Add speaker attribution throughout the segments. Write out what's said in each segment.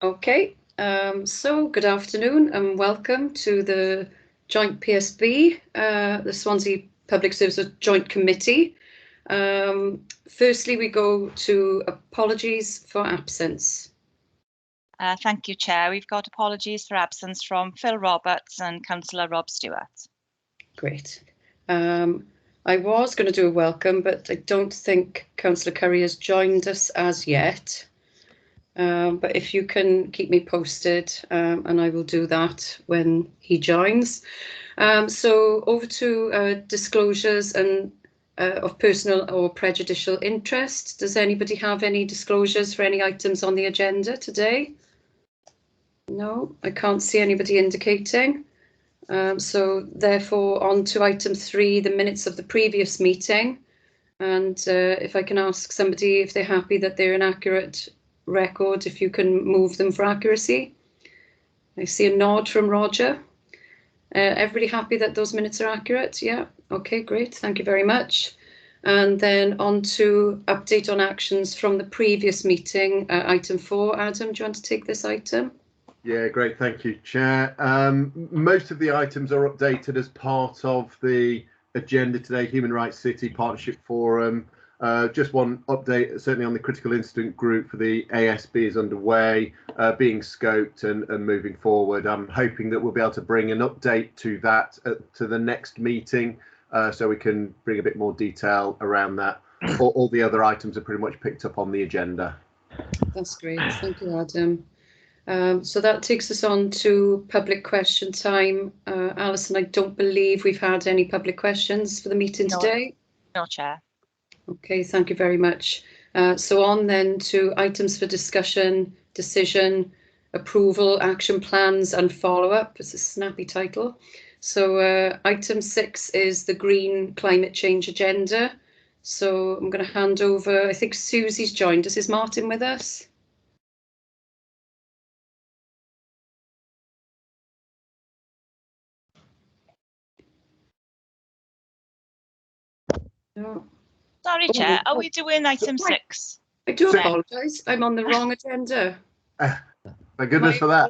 Speaker 1: Okay, so good afternoon and welcome to the joint PSB, the Swansea Public Services Joint Committee. Firstly, we go to apologies for absence.
Speaker 2: Thank you, Chair. We've got apologies for absence from Phil Roberts and Councillor Rob Stewart.
Speaker 1: Great. I was going to do a welcome, but I don't think Councillor Curry has joined us as yet. But if you can keep me posted, and I will do that when he joins. So over to disclosures and of personal or prejudicial interest. Does anybody have any disclosures for any items on the agenda today? No, I can't see anybody indicating. So therefore on to item 3, the minutes of the previous meeting. And if I can ask somebody if they're happy that they're an accurate record, if you can move them for accuracy. I see a nod from Roger. Everybody happy that those minutes are accurate? Yeah, okay, great, thank you very much. And then on to update on actions from the previous meeting, item 4. Adam, do you want to take this item?
Speaker 3: Yeah, great, thank you, Chair. Most of the items are updated as part of the agenda today, Human Rights City Partnership Forum. Just one update, certainly on the critical incident group for the ASB is underway, being scoped and moving forward. I'm hoping that we'll be able to bring an update to that to the next meeting, so we can bring a bit more detail around that. All the other items are pretty much picked up on the agenda.
Speaker 1: That's great, thank you, Adam. So that takes us on to public question time. Alison, I don't believe we've had any public questions for the meeting today.
Speaker 2: No, Chair.
Speaker 1: Okay, thank you very much. So on then to items for discussion, decision, approval, action plans and follow-up. It's a snappy title. So item 6 is the Green Climate Change Agenda. So I'm going to hand over, I think Susie's joined us. Is Martin with us? No.
Speaker 2: Sorry, Chair. Are we doing item 6?
Speaker 1: I do apologise. I'm on the wrong agenda.
Speaker 3: Thank goodness for that.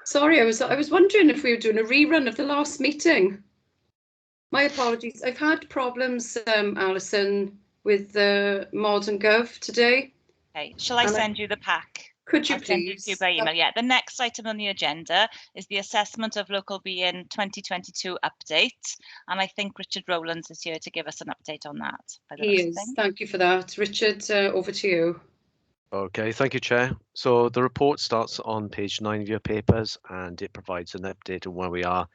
Speaker 1: Sorry, I was wondering if we were doing a rerun of the last meeting. My apologies. I've had problems, Alison, with the Modern Gov today.
Speaker 2: Okay, shall I send you the pack?
Speaker 1: Could you
Speaker 2: I'll send it
Speaker 1: please?
Speaker 2: to you by email. Yeah, the next item on the agenda is the assessment of local being 2022 update. And I think Richard Rowlands is here to give us an update on that.
Speaker 1: He is. Thank you for that. Richard, over to you.
Speaker 4: Okay, thank you, Chair. So the report starts on page 9 of your papers and it provides an update on where we are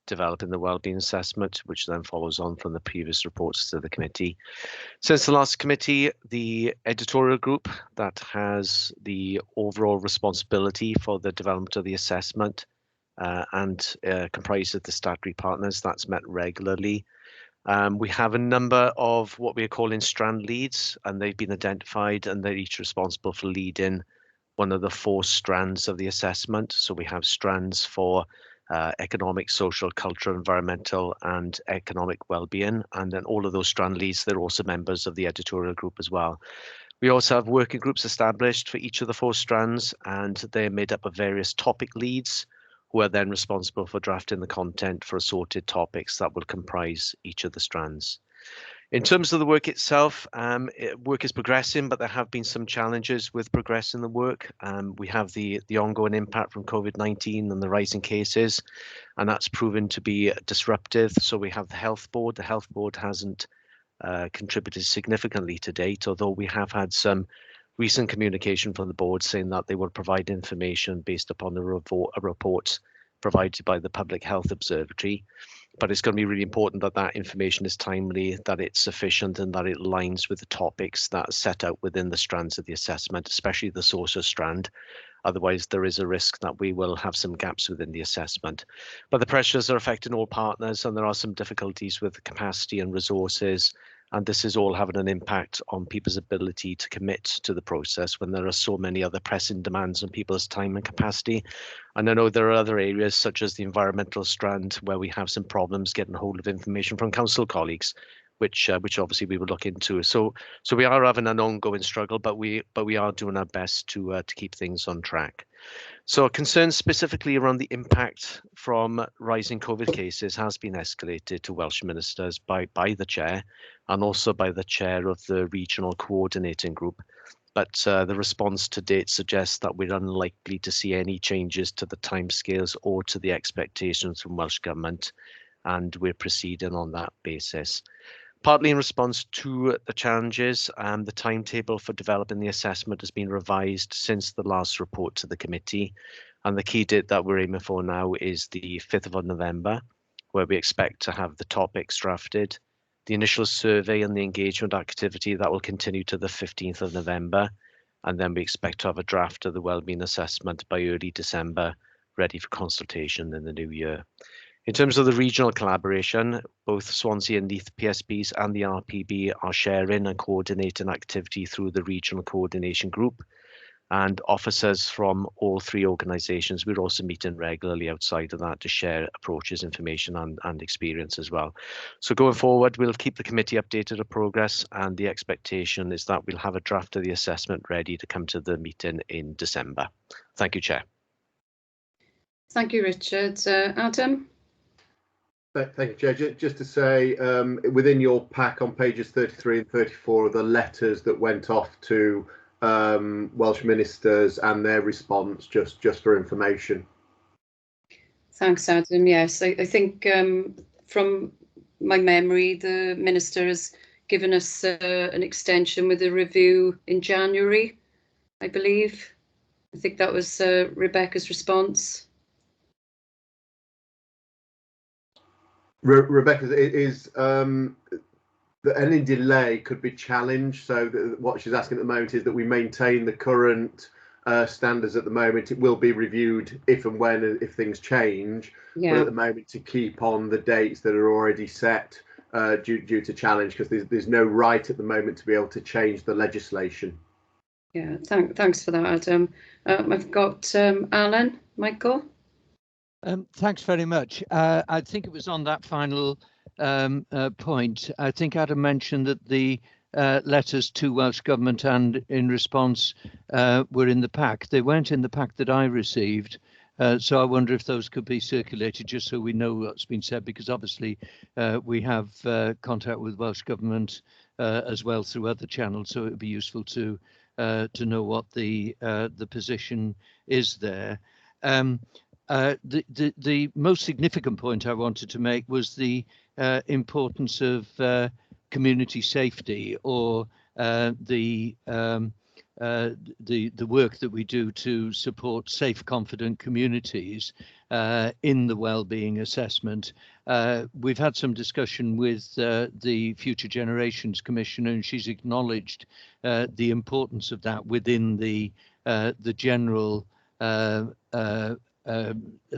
Speaker 4: developing the wellbeing assessment, which then follows on from the previous reports to the committee. Since the last committee, the editorial group that has the overall responsibility for the development of the assessment and comprises the statutory partners, that's met regularly. We have a number of what we are calling strand leads, and they've been identified and they're each responsible for leading one of the 4 strands of the assessment. So we have strands for economic, social, cultural, environmental and economic well-being, and then all of those strand leads, they're also members of the editorial group as well. We also have working groups established for each of the 4 strands, and they're made up of various topic leads who are then responsible for drafting the content for assorted topics that will comprise each of the strands. In terms of the work itself, work is progressing, but there have been some challenges with progressing the work. We have the ongoing impact from COVID-19 and the rising cases, and that's proven to be disruptive. So we have the health board. The health board hasn't contributed significantly to date, although we have had some recent communication from the board saying that they will provide information based upon the report provided by the Public Health Observatory. But it's going to be really important that that information is timely, that it's sufficient, and that it aligns with the topics that are set out within the strands of the assessment, especially the social strand. Otherwise, there is a risk that we will have some gaps within the assessment. But the pressures are affecting all partners, and there are some difficulties with capacity and resources. And this is all having an impact on people's ability to commit to the process when there are so many other pressing demands on people's time and capacity. And I know there are other areas such as the environmental strand where we have some problems getting hold of information from council colleagues, which obviously we would look into. So we are having an ongoing struggle, but we are doing our best to keep things on track. So concerns specifically around the impact from rising COVID cases has been escalated to Welsh ministers by the chair and also by the chair of the regional coordinating group. But the response to date suggests that we're unlikely to see any changes to the timescales or to the expectations from Welsh Government, and we're proceeding on that basis. Partly in response to the challenges, the timetable for developing the assessment has been revised since the last report to the committee. And the key date that we're aiming for now is the 5th of November, where we expect to have the topics drafted, the initial survey and the engagement activity that will continue to the 15th of November. And then we expect to have a draft of the wellbeing assessment by early December, ready for consultation in the new year. In terms of the regional collaboration, both Swansea and Neath PSBs and the RPB are sharing and coordinating activity through the regional coordination group, and officers from all three organisations, we're also meeting regularly outside of that to share approaches, information and experience as well. So going forward, we'll keep the committee updated of progress, and the expectation is that we'll have a draft of the assessment ready to come to the meeting in December. Thank you, Chair.
Speaker 1: Thank you, Richard. Adam?
Speaker 3: Thank you, Chair. Just to say, within your pack on pages 33 and 34 are the letters that went off to Welsh ministers and their response, just for information.
Speaker 1: Thanks, Adam. Yes, I think from my memory, the minister has given us an extension with a review in January, I believe. I think that was Rebecca's response.
Speaker 3: Rebecca, is any delay could be challenged. So what she's asking at the moment is that we maintain the current standards at the moment. It will be reviewed if and when if things change.
Speaker 1: Yeah.
Speaker 3: But at the moment, to keep on the dates that are already set due to challenge, because there's no right at the moment to be able to change the legislation.
Speaker 1: Yeah, thanks for that, Adam. I've got Alan, Michael.
Speaker 5: Thanks very much. I think it was on that final point. I think Adam mentioned that the letters to Welsh Government and in response were in the pack. They weren't in the pack that I received. So I wonder if those could be circulated just so we know what's been said, because obviously we have contact with Welsh Government as well through other channels. So it would be useful to know what the position is there. The most significant point I wanted to make was the importance of community safety, or the work that we do to support safe, confident communities in the wellbeing assessment. We've had some discussion with the Future Generations Commissioner, and she's acknowledged the importance of that within the general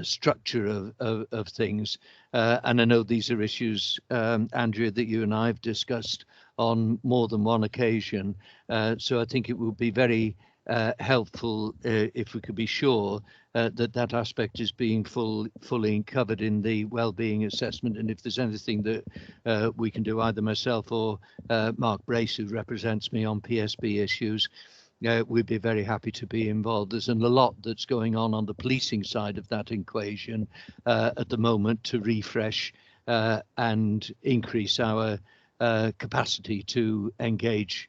Speaker 5: structure of things, and I know these are issues, Andrea, that you and I have discussed on more than one occasion. So I think it would be very helpful if we could be sure that aspect is being fully covered in the wellbeing assessment, and if there's anything that we can do, either myself or Mark Brace, who represents me on PSB issues, we'd be very happy to be involved. There's a lot that's going on the policing side of that equation at the moment to refresh and increase our capacity to engage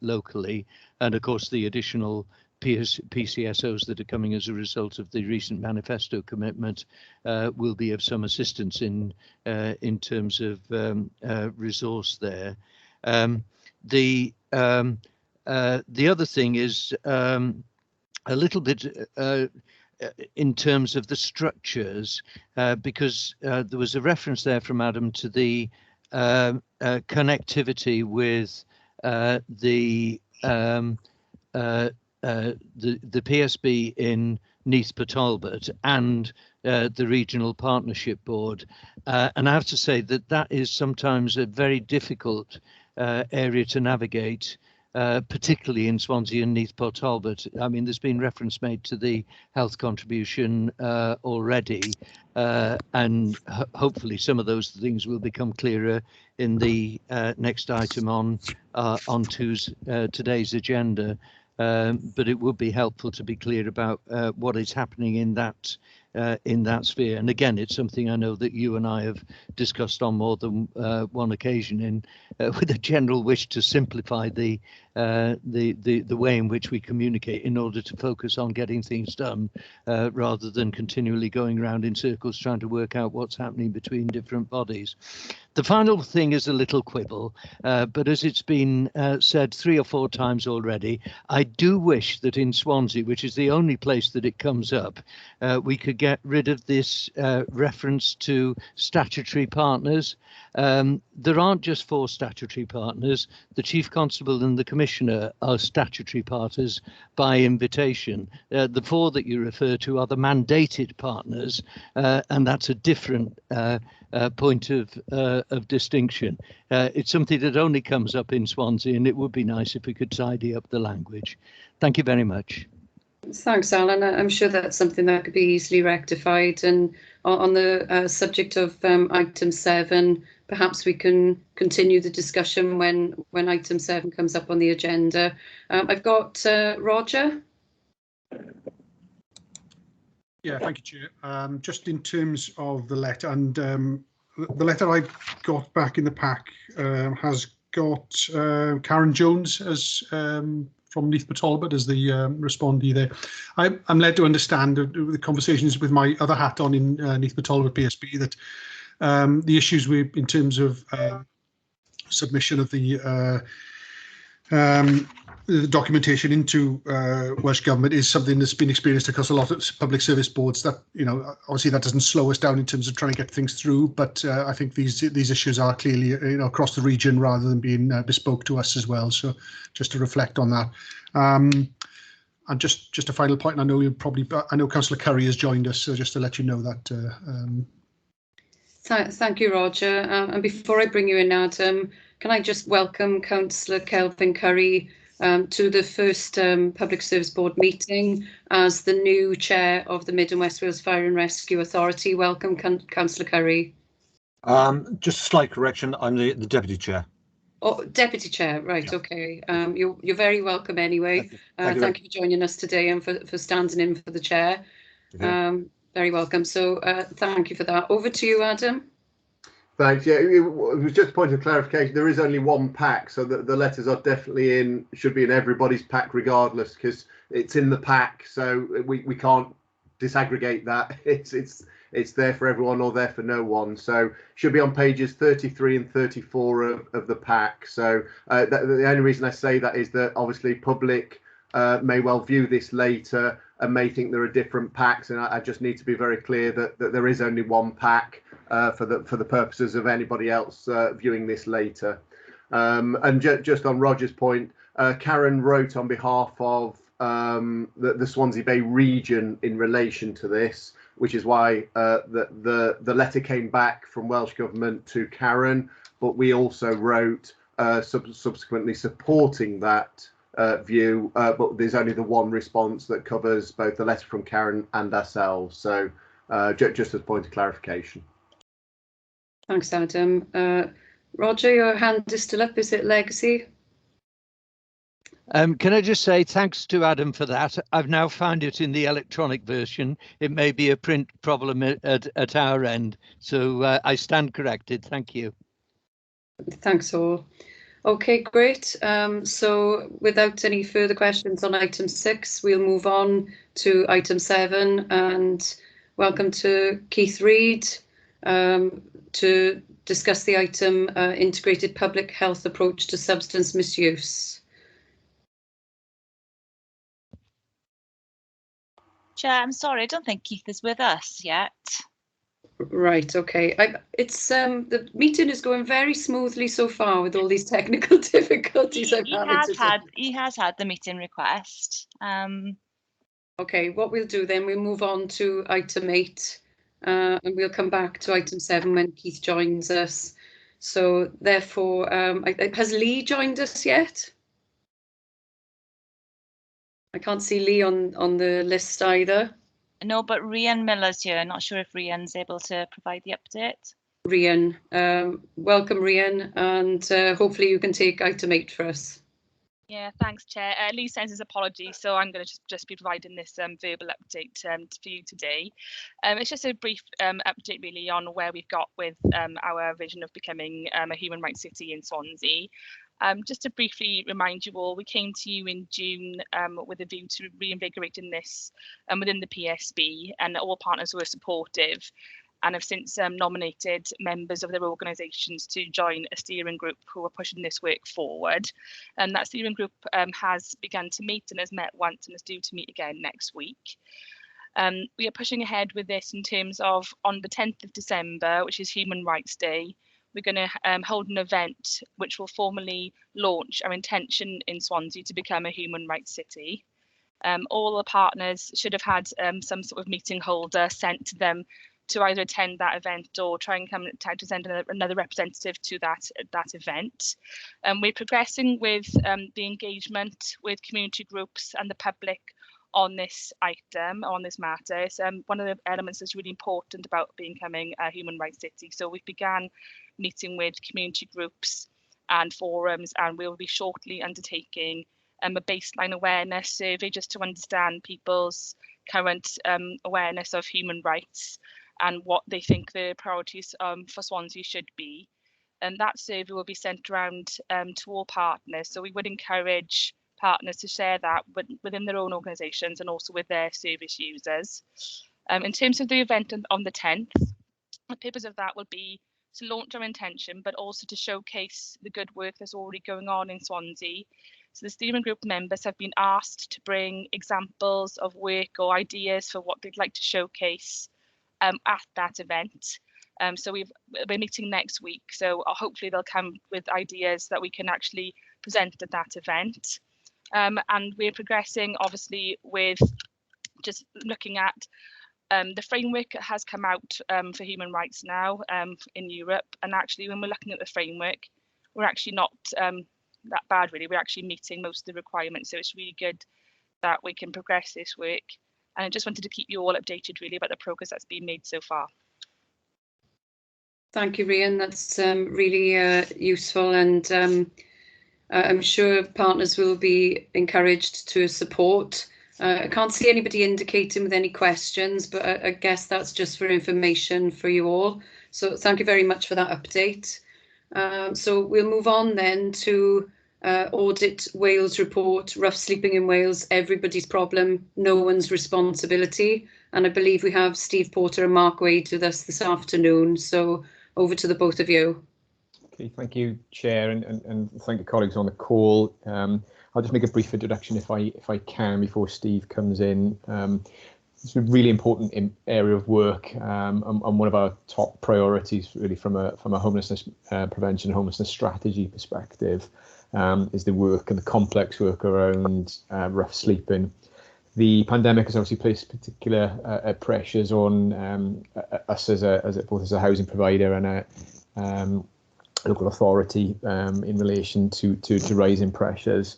Speaker 5: locally. And of course, the additional PCSOs that are coming as a result of the recent manifesto commitment will be of some assistance in terms of resource there. The other thing is a little bit in terms of the structures, because there was a reference there from Adam to the connectivity with the PSB in Neath Talbot and the Regional Partnership Board. And I have to say that is sometimes a very difficult area to navigate, particularly in Swansea and Neath Port Talbot. I mean, there's been reference made to the health contribution already, and hopefully some of those things will become clearer in the next item on today's agenda. But it would be helpful to be clear about what is happening in that sphere. And again, it's something I know that you and I have discussed on more than one occasion, with a general wish to simplify the way in which we communicate in order to focus on getting things done, rather than continually going around in circles trying to work out what's happening between different bodies. The final thing is a little quibble, but as it's been said 3 or 4 times already, I do wish that in Swansea, which is the only place that it comes up, we could get rid of this reference to statutory partners. There aren't just 4 statutory partners. The Chief Constable and the Commissioner are statutory partners by invitation. The 4 that you refer to are the mandated partners, and that's a different point of distinction. It's something that only comes up in Swansea, and it would be nice if we could tidy up the language. Thank you very much.
Speaker 1: Thanks, Alan. I'm sure that's something that could be easily rectified. And on the subject of item 7, perhaps we can continue the discussion when item 7 comes up on the agenda. I've got Roger.
Speaker 6: Yeah, thank you, Chair. Just in terms of the letter, and the letter I got back in the pack has got Karen Jones as from Neath Port Talbot as the respondee there. I'm led to understand the conversations with my other hat on in Neath Port Talbot PSB that the issues in terms of submission of the documentation into Welsh Government is something that's been experienced across a lot of public service boards. That, you know, obviously that doesn't slow us down in terms of trying to get things through, but I think these issues are clearly, you know, across the region rather than being bespoke to us as well. So just to reflect on that. And just a final point, I know Councillor Curry has joined us, so just to let you know that.
Speaker 1: Thank you, Roger. And before I bring you in, Adam, can I just welcome Councillor Kelvin Curry to the first Public Service Board meeting as the new chair of the Mid and West Wales Fire and Rescue Authority. Welcome, Councillor Curry.
Speaker 7: Just a slight correction, I'm the deputy chair.
Speaker 1: Oh, deputy chair, right, yeah. Okay. You're very welcome anyway. Thank you for joining us today and for standing in for the chair. Okay. Very welcome. So thank you for that. Over to you, Adam.
Speaker 3: Thanks. Yeah, it was just a point of clarification. There is only one pack, so the letters are definitely should be in everybody's pack regardless, because it's in the pack. So we can't disaggregate that. It's there for everyone or there for no one. So should be on pages 33 and 34 of the pack. So the only reason I say that is that obviously public may well view this later and may think there are different packs, and I just need to be very clear that there is only one pack for the purposes of anybody else viewing this later. And just on Roger's point, Karen wrote on behalf of the Swansea Bay region in relation to this, which is why the letter came back from Welsh Government to Karen, but we also wrote subsequently supporting that view, but there's only the one response that covers both the letter from Karen and ourselves. So just as a point of clarification.
Speaker 1: Thanks, Adam. Roger, your hand is still up. Is it legacy?
Speaker 5: Can I just say thanks to Adam for that. I've now found it in the electronic version. It may be a print problem at our end, so I stand corrected. Thank you.
Speaker 1: Thanks all. Okay, great. So without any further questions on item 6, we'll move on to item 7, and welcome to Keith Reid to discuss the item Integrated Public Health Approach to Substance Misuse.
Speaker 2: Chair, I'm sorry, I don't think Keith is with us yet.
Speaker 1: Right, okay. It's the meeting is going very smoothly so far with all these technical difficulties.
Speaker 2: He has had the meeting request.
Speaker 1: Okay, what we'll do then, we'll move on to item 8, and we'll come back to item 7 when Keith joins us. So therefore, has Lee joined us yet? I can't see Lee on the list either.
Speaker 2: No, but Rhian Miller's here. Not sure if Rhian's able to provide the update.
Speaker 1: Rhian, welcome Rhian, and hopefully you can take item 8 for us.
Speaker 8: Yeah, thanks, Chair. Lee sends his apologies, so I'm going to just be providing this verbal update for you today. It's just a brief update really on where we've got with our vision of becoming a human rights city in Swansea. Just to briefly remind you all, we came to you in June with a view to reinvigorating this within the PSB, and all partners were supportive and have since nominated members of their organisations to join a steering group who are pushing this work forward. And that steering group has begun to meet and has met once and is due to meet again next week. We are pushing ahead with this in terms of on the 10th of December, which is Human Rights Day, we're going to hold an event which will formally launch our intention in Swansea to become a human rights city. All the partners should have had some sort of meeting holder sent to them to either attend that event or try and come to send another representative to that event. We're progressing with the engagement with community groups and the public on this item, on this matter. It's one of the elements that's really important about becoming a human rights city. So we began meeting with community groups and forums, and we'll be shortly undertaking a baseline awareness survey just to understand people's current awareness of human rights and what they think the priorities for Swansea should be. And that survey will be sent around to all partners. So we would encourage partners to share that within their own organisations and also with their service users. In terms of the event on the 10th, the purpose of that will be to launch our intention, but also to showcase the good work that's already going on in Swansea. So the steering group members have been asked to bring examples of work or ideas for what they'd like to showcase at that event. So we're meeting next week, so hopefully they'll come with ideas that we can actually present at that event. And we're progressing obviously with just looking at the framework has come out for human rights now in Europe, and actually when we're looking at the framework, we're actually not that bad really. We're actually meeting most of the requirements, so it's really good that we can progress this work. And I just wanted to keep you all updated really about the progress that's been made so far.
Speaker 1: Thank you, Rhian. That's really useful, and I'm sure partners will be encouraged to support. I can't see anybody indicating with any questions, but I guess that's just for information for you all. So thank you very much for that update. So we'll move on then to Audit Wales report, rough sleeping in Wales, everybody's problem, no one's responsibility. And I believe we have Steve Porter and Mark Wade with us this afternoon. So over to the both of you.
Speaker 9: Okay, thank you, Chair, and thank you, colleagues on the call. I'll just make a brief introduction if I can before Steve comes in. It's a really important area of work, and one of our top priorities, really, from a homelessness prevention, homelessness strategy perspective, is the work and the complex work around rough sleeping. The pandemic has obviously placed particular pressures on us both as a housing provider and a local authority in relation to rising pressures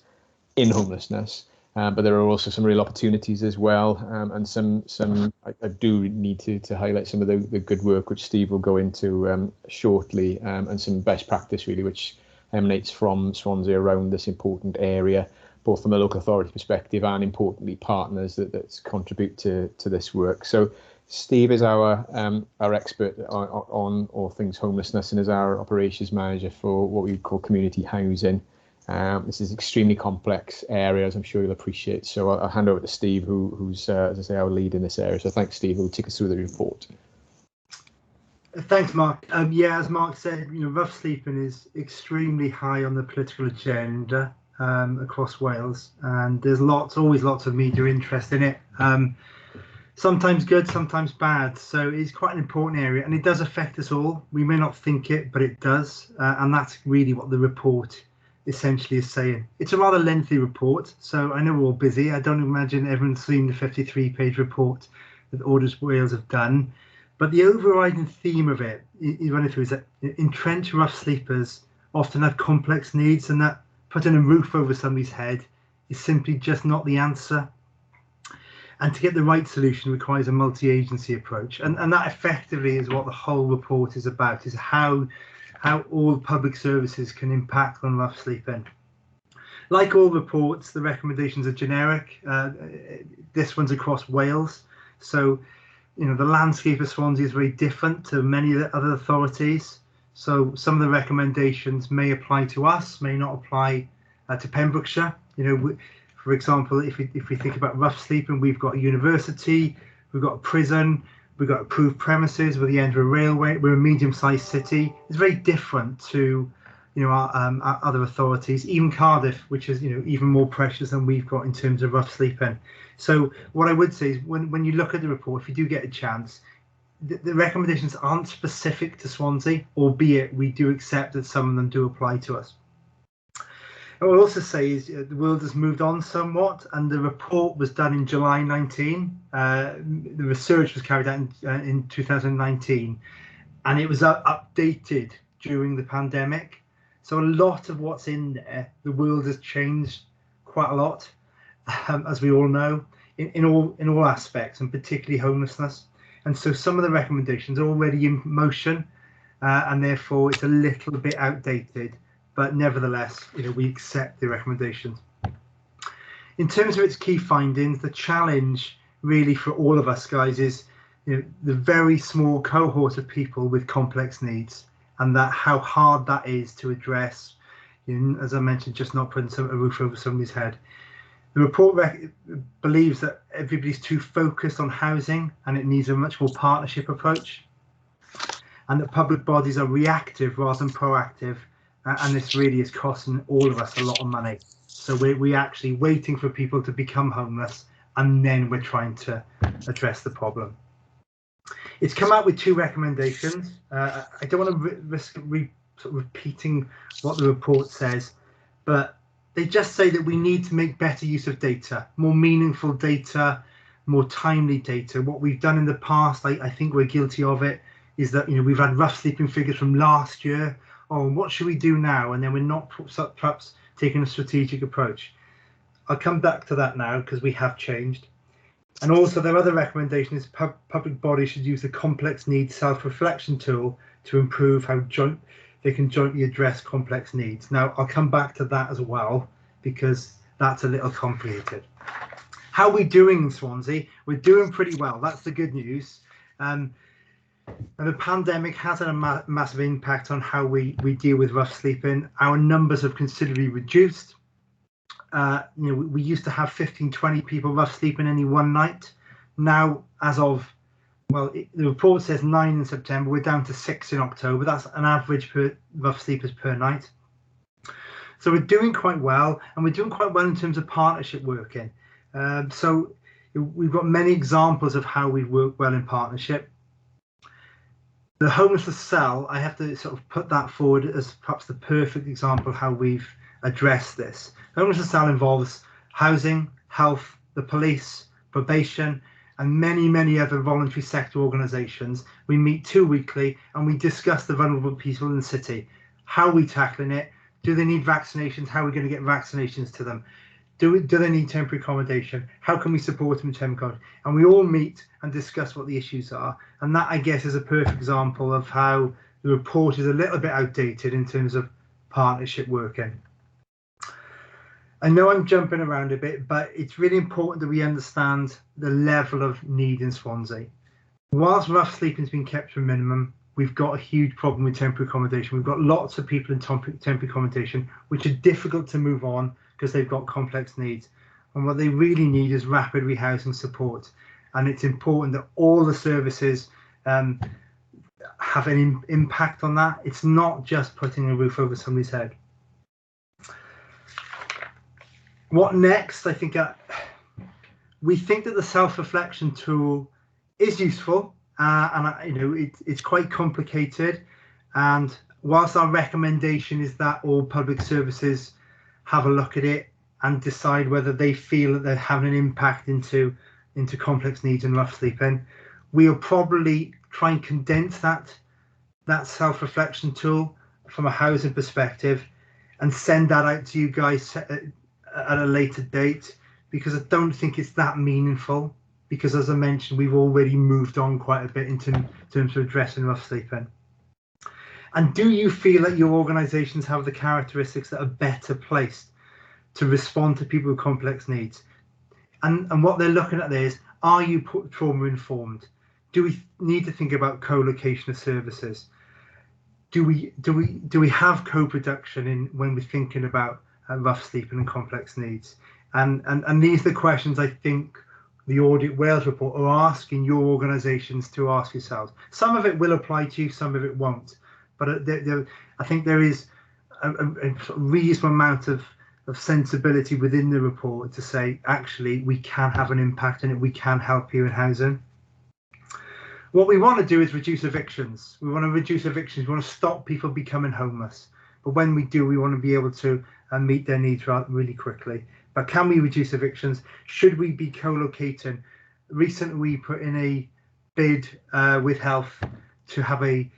Speaker 9: in homelessness. But there are also some real opportunities as well, and some I do need to highlight some of the good work which Steve will go into shortly, and some best practice really which emanates from Swansea around this important area, both from a local authority perspective and importantly partners that contribute to this work. So Steve is our expert on all things homelessness and is our operations manager for what we call community housing. This is an extremely complex area, as I'm sure you'll appreciate. So I'll hand over to Steve, who's, as I say, our lead in this area. So thanks, Steve, who'll take us through the report.
Speaker 10: Thanks, Mark. Yeah, as Mark said, rough sleeping is extremely high on the political agenda across Wales, and there's always lots of media interest in it. Sometimes good, sometimes bad. So it's quite an important area, and it does affect us all. We may not think it, but it does, and that's really what the report essentially is saying. It's a rather lengthy report, so I know we're all busy. I don't imagine everyone's seen the 53-page report that Audit Wales have done, but the overriding theme of it, you run it through, is that entrenched rough sleepers often have complex needs, and that putting a roof over somebody's head is simply just not the answer. And to get the right solution requires a multi-agency approach. And that effectively is what the whole report is about, is how all public services can impact on rough sleeping. Like all reports, the recommendations are generic. This one's across Wales. So, you know, the landscape of Swansea is very different to many of the other authorities. So some of the recommendations may apply to us, may not apply to Pembrokeshire. You know, for example, if we think about rough sleeping, we've got a university, we've got a prison, we've got approved premises with the end of a railway. We're a medium-sized city. It's very different to, you know, our other authorities, even Cardiff, which is, you know, even more precious than we've got in terms of rough sleeping. So what I would say is when you look at the report, if you do get a chance, the recommendations aren't specific to Swansea, albeit we do accept that some of them do apply to us. I will also say is the world has moved on somewhat, and the report was done in July 19. The research was carried out in 2019, and it was updated during the pandemic. So a lot of what's in there, the world has changed quite a lot, as we all know, in all aspects, and particularly homelessness. And so some of the recommendations are already in motion, and therefore it's a little bit outdated. But nevertheless, you know, we accept the recommendations. In terms of its key findings, the challenge really for all of us guys is, you know, the very small cohort of people with complex needs, and that how hard that is to address, you know, as I mentioned, just not putting a roof over somebody's head. The report believes that everybody's too focused on housing and it needs a much more partnership approach, and that public bodies are reactive rather than proactive, and this really is costing all of us a lot of money. So we're actually waiting for people to become homeless, and then we're trying to address the problem. It's come out with 2 recommendations. I don't want to risk sort of repeating what the report says, but they just say that we need to make better use of data, more meaningful data, more timely data. What we've done in the past, I think we're guilty of it, is that, you know, we've had rough sleeping figures from last year. Oh, what should we do now? And then we're not perhaps taking a strategic approach. I'll come back to that now because we have changed. And also their other recommendation is public bodies should use the complex needs self-reflection tool to improve how they can jointly address complex needs. Now, I'll come back to that as well, because that's a little complicated. How are we doing in Swansea? We're doing pretty well. That's the good news. And the pandemic has had a massive impact on how we deal with rough sleeping. Our numbers have considerably reduced. You know, we used to have 15, 20 people rough sleeping any one night. Now, as of, well, the report says 9 in September, we're down to 6 in October. That's an average per rough sleepers per night. So we're doing quite well, and we're doing quite well in terms of partnership working. So we've got many examples of how we've worked well in partnership. The homelessness cell, I have to sort of put that forward as perhaps the perfect example of how we've addressed this. The homelessness cell involves housing, health, the police, probation, and many, many other voluntary sector organisations. We meet 2 weekly and we discuss the vulnerable people in the city. How are we tackling it? Do they need vaccinations? How are we going to get vaccinations to them? Do they need temporary accommodation? How can we support them in temporary accommodation? And we all meet and discuss what the issues are. And that, I guess, is a perfect example of how the report is a little bit outdated in terms of partnership working. I know I'm jumping around a bit, but it's really important that we understand the level of need in Swansea. Whilst rough sleeping has been kept to a minimum, we've got a huge problem with temporary accommodation. We've got lots of people in temporary accommodation which are difficult to move on because they've got complex needs. And what they really need is rapid rehousing support. And it's important that all the services have an impact on that. It's not just putting a roof over somebody's head. What next? I think we think that the self-reflection tool is useful, and it's quite complicated. And whilst our recommendation is that all public services have a look at it and decide whether they feel that they're having an impact into complex needs and rough sleeping, we'll probably try and condense that self-reflection tool from a housing perspective and send that out to you guys at a later date, because I don't think it's that meaningful, because as I mentioned, we've already moved on quite a bit in terms of addressing rough sleeping. And do you feel that your organisations have the characteristics that are better placed to respond to people with complex needs? And what they're looking at there is, are you trauma informed? Do we need to think about co-location of services? Do we have co-production in when we're thinking about rough sleeping and complex needs? And these are the questions I think the Audit Wales report are asking your organisations to ask yourselves. Some of it will apply to you, some of it won't. But I think there is a reasonable amount of sensibility within the report to say, actually, we can have an impact in it, we can help you in housing. What we want to do is reduce evictions. We want to reduce evictions. We want to stop people becoming homeless. But when we do, we want to be able to meet their needs really quickly. But can we reduce evictions? Should we be co-locating? Recently, we put in a bid with health to have a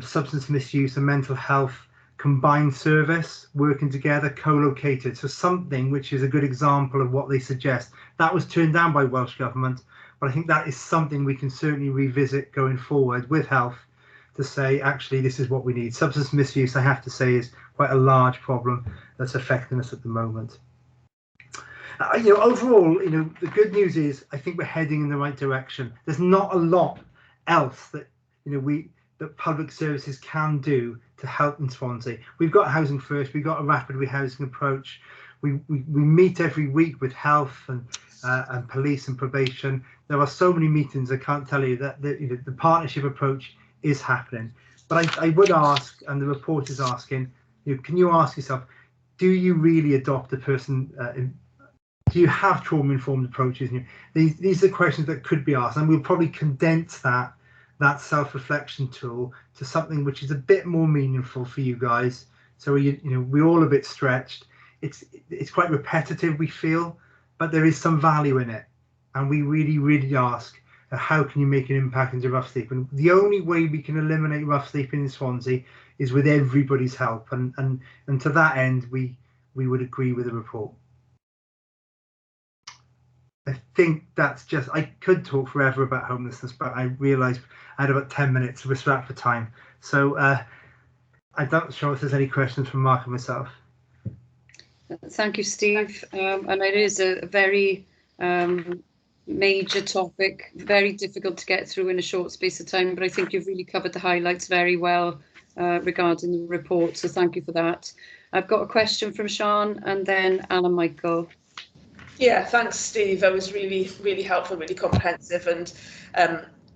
Speaker 10: substance misuse and mental health combined service working together, co-located. So something which is a good example of what they suggest. That was turned down by Welsh Government, but I think that is something we can certainly revisit going forward with health to say, actually, this is what we need. Substance misuse, I have to say, is quite a large problem that's affecting us at the moment. Overall, the good news is I think we're heading in the right direction. There's not a lot else that that public services can do to help in Swansea. We've got Housing First, we've got a rapid rehousing approach. We meet every week with health and police and probation. There are so many meetings, I can't tell you that the partnership approach is happening. But I would ask, and the report is asking, can you ask yourself, do you really adopt a person? Do you have trauma-informed approaches? These are questions that could be asked, and we'll probably condense that self-reflection tool to something which is a bit more meaningful for you guys. So we're all a bit stretched. It's quite repetitive, we feel, but there is some value in it, and we really ask, how can you make an impact into rough sleeping? The only way we can eliminate rough sleeping in Swansea is with everybody's help, and to that end, we would agree with the report. I think that's just, I could talk forever about homelessness, but I realised I had about 10 minutes, so we're strapped for time. So I'm not sure if there's any questions from Mark and myself.
Speaker 1: Thank you, Steve. And it is a very major topic, very difficult to get through in a short space of time, but I think you've really covered the highlights very well regarding the report, so thank you for that. I've got a question from Sean and then Anna Michael.
Speaker 11: Yeah, thanks, Steve. That was really helpful, really comprehensive, and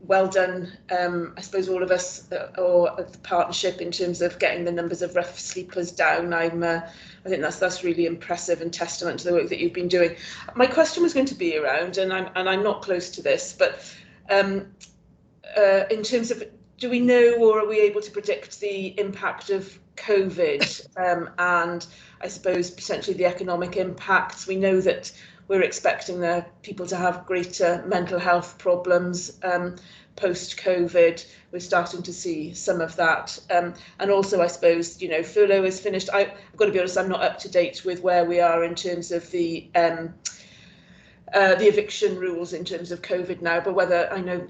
Speaker 11: well done. I suppose all of us, or the partnership, in terms of getting the numbers of rough sleepers down. I think that's really impressive and testament to the work that you've been doing. My question was going to be around, and I'm not close to this, but in terms of, do we know, or are we able to predict the impact of COVID and I suppose potentially the economic impacts? We know that we're expecting the people to have greater mental health problems post-COVID. We're starting to see some of that. And also, I suppose, furlough is finished. I've got to be honest, I'm not up to date with where we are in terms of the eviction rules in terms of COVID now, but whether, I know,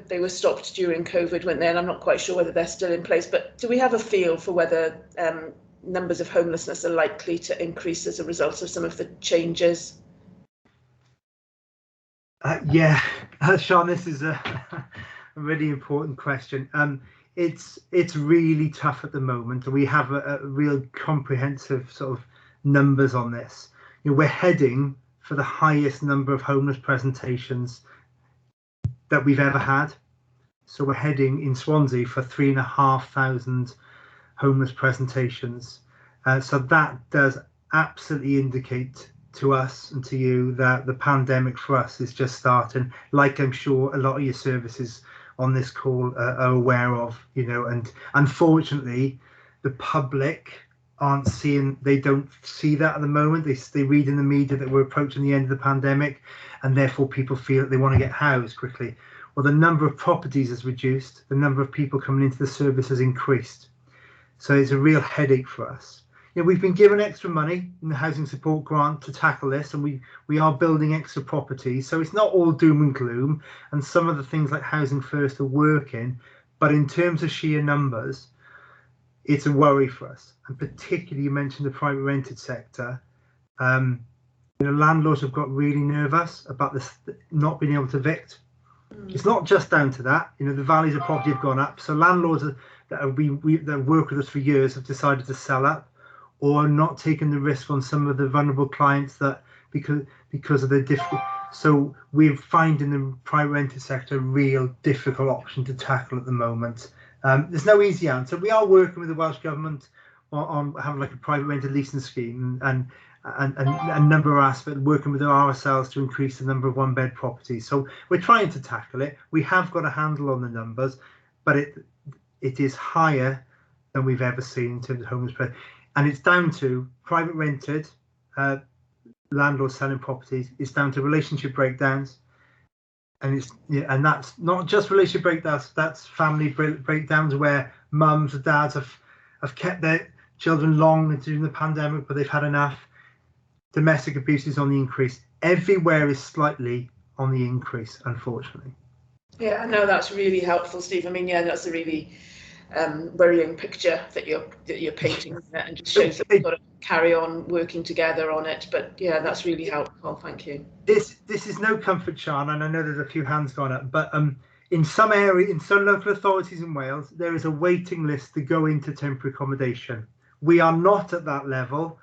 Speaker 11: they were stopped during COVID, weren't they? And I'm not quite sure whether they're still in place, but do we have a feel for whether numbers of homelessness are likely to increase as a result of some of the changes?
Speaker 10: Yeah, Sean, this is a really important question. It's really tough at the moment. We have a real comprehensive sort of numbers on this. We're heading for the highest number of homeless presentations that we've ever had. So we're heading in Swansea for 3,500 homeless presentations. So that does absolutely indicate to us and to you that the pandemic for us is just starting, like I'm sure a lot of your services on this call are aware of, and unfortunately the public they don't see that at the moment. They read in the media that we're approaching the end of the pandemic, and therefore people feel that they want to get housed quickly. Well, the number of properties has reduced, the number of people coming into the service has increased. So it's a real headache for us. we've been given extra money in the housing support grant to tackle this, and we are building extra properties. So it's not all doom and gloom, and some of the things like Housing First are working, but in terms of sheer numbers, it's a worry for us. And particularly, you mentioned the private rented sector. Landlords have got really nervous about this not being able to evict. It's not just down to that. The values of property have gone up, so landlords that work with us for years have decided to sell up, or not taking the risk on some of the vulnerable clients that because of the difficult. So we're finding the private rented sector a real difficult option to tackle at the moment. There's no easy answer. We are working with the Welsh Government on having like a private rented leasing scheme and a number of aspects, working with ourselves to increase the number of one-bed properties. So we're trying to tackle it. We have got a handle on the numbers, but it is higher than we've ever seen in terms of homeless place. And it's down to private rented landlords selling properties. It's down to relationship breakdowns, and that's not just relationship breakdowns. That's family breakdowns where mums or dads have kept their children long during the pandemic, but they've had enough. Domestic abuse is on the increase. Everywhere is slightly on the increase, unfortunately.
Speaker 11: Yeah, no, that's really helpful, Steve. I mean, yeah, that's a really worrying picture that you're painting, and just shows that we've got to carry on working together on it. But yeah, that's really helpful. Thank you.
Speaker 10: This is no comfort, Sean, and I know there's a few hands gone up, but in some local authorities in Wales, there is a waiting list to go into temporary accommodation. We are not at that level.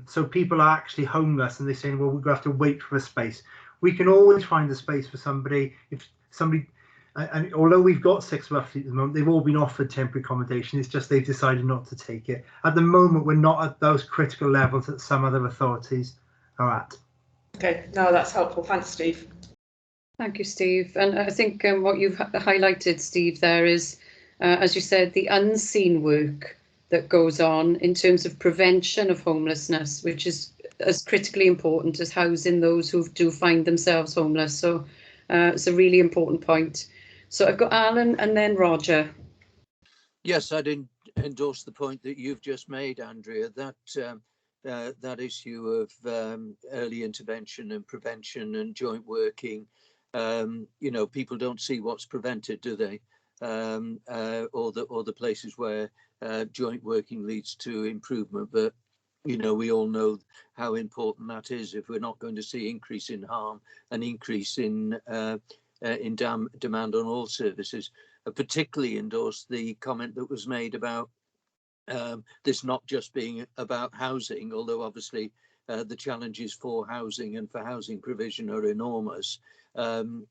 Speaker 10: So people are actually homeless, and they're saying, well, we're going to have to wait for a space. We can always find a space for somebody. If somebody, and although we've got 6 roughly at the moment, they've all been offered temporary accommodation. It's just they've decided not to take it. At the moment, we're not at those critical levels that some other authorities are at.
Speaker 11: Okay, no, that's helpful. Thanks, Steve.
Speaker 1: Thank you, Steve. And I think what you've highlighted, Steve, there is, as you said, the unseen work that goes on in terms of prevention of homelessness, which is as critically important as housing those who do find themselves homeless. So it's a really important point. So I've got Alan and then Roger.
Speaker 5: Yes, I'd endorse the point that you've just made, Andrea, that that issue of early intervention and prevention and joint working. People don't see what's prevented, do they? Or the places where joint working leads to improvement. But we all know how important that is if we're not going to see increase in harm, an increase in demand on all services. I particularly endorse the comment that was made about this not just being about housing, although obviously the challenges for housing and for housing provision are enormous, and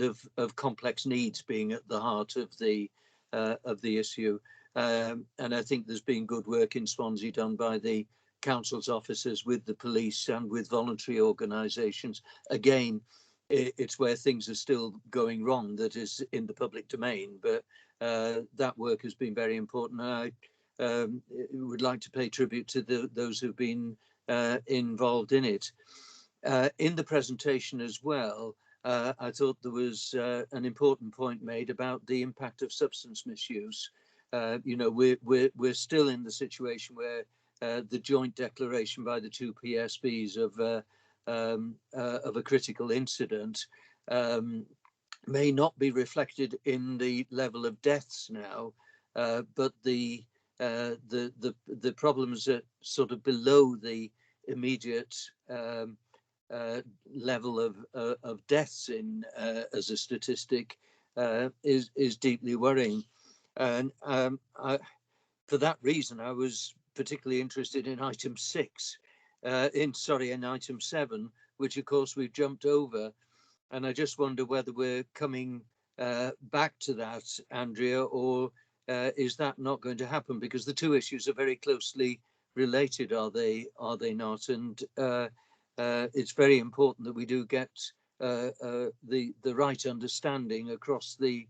Speaker 5: of complex needs being at the heart of the issue. And I think there's been good work in Swansea done by the council's officers with the police and with voluntary organisations. Again, it's where things are still going wrong that is in the public domain, but that work has been very important. I would like to pay tribute to those who've been involved in it. In the presentation as well, I thought there was an important point made about the impact of substance misuse. We're still in the situation where the joint declaration by the 2 PSBs of a critical incident may not be reflected in the level of deaths now, but the problems are sort of below the immediate level of deaths in as a statistic is deeply worrying. And for that reason, I was particularly interested in item 6, in item 7, which of course we've jumped over. And I just wonder whether we're coming back to that, Andrea, or is that not going to happen? Because the two issues are very closely related, are they not? And it's very important that we do get the right understanding across the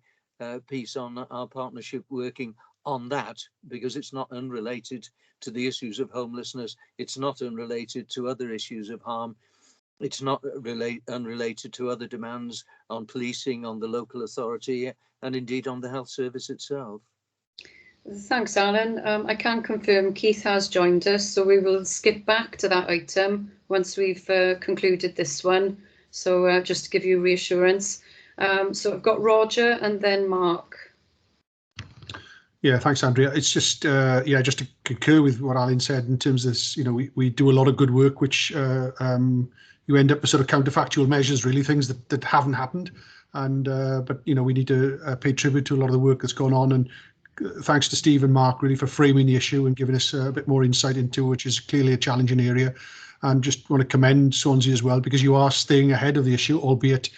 Speaker 5: piece on our partnership working on that, because it's not unrelated to the issues of homelessness. It's not unrelated to other issues of harm. It's not unrelated to other demands on policing, on the local authority, and indeed on the health service itself.
Speaker 1: Thanks, Alan. I can confirm Keith has joined us, so we will skip back to that item once we've concluded this one. So just to give you reassurance. So I've got Roger and then Mark.
Speaker 6: Yeah, thanks, Andrea. It's just, yeah, just to concur with what Alan said in terms of this, you know, we do a lot of good work, which you end up with sort of counterfactual measures, really, things that haven't happened. And but, you know, we need to pay tribute to a lot of the work that's gone on. And thanks to Steve and Mark, really, for framing the issue and giving us a bit more insight into which is clearly a challenging area. And just want to commend Swansea as well, because you are staying ahead of the issue, albeit,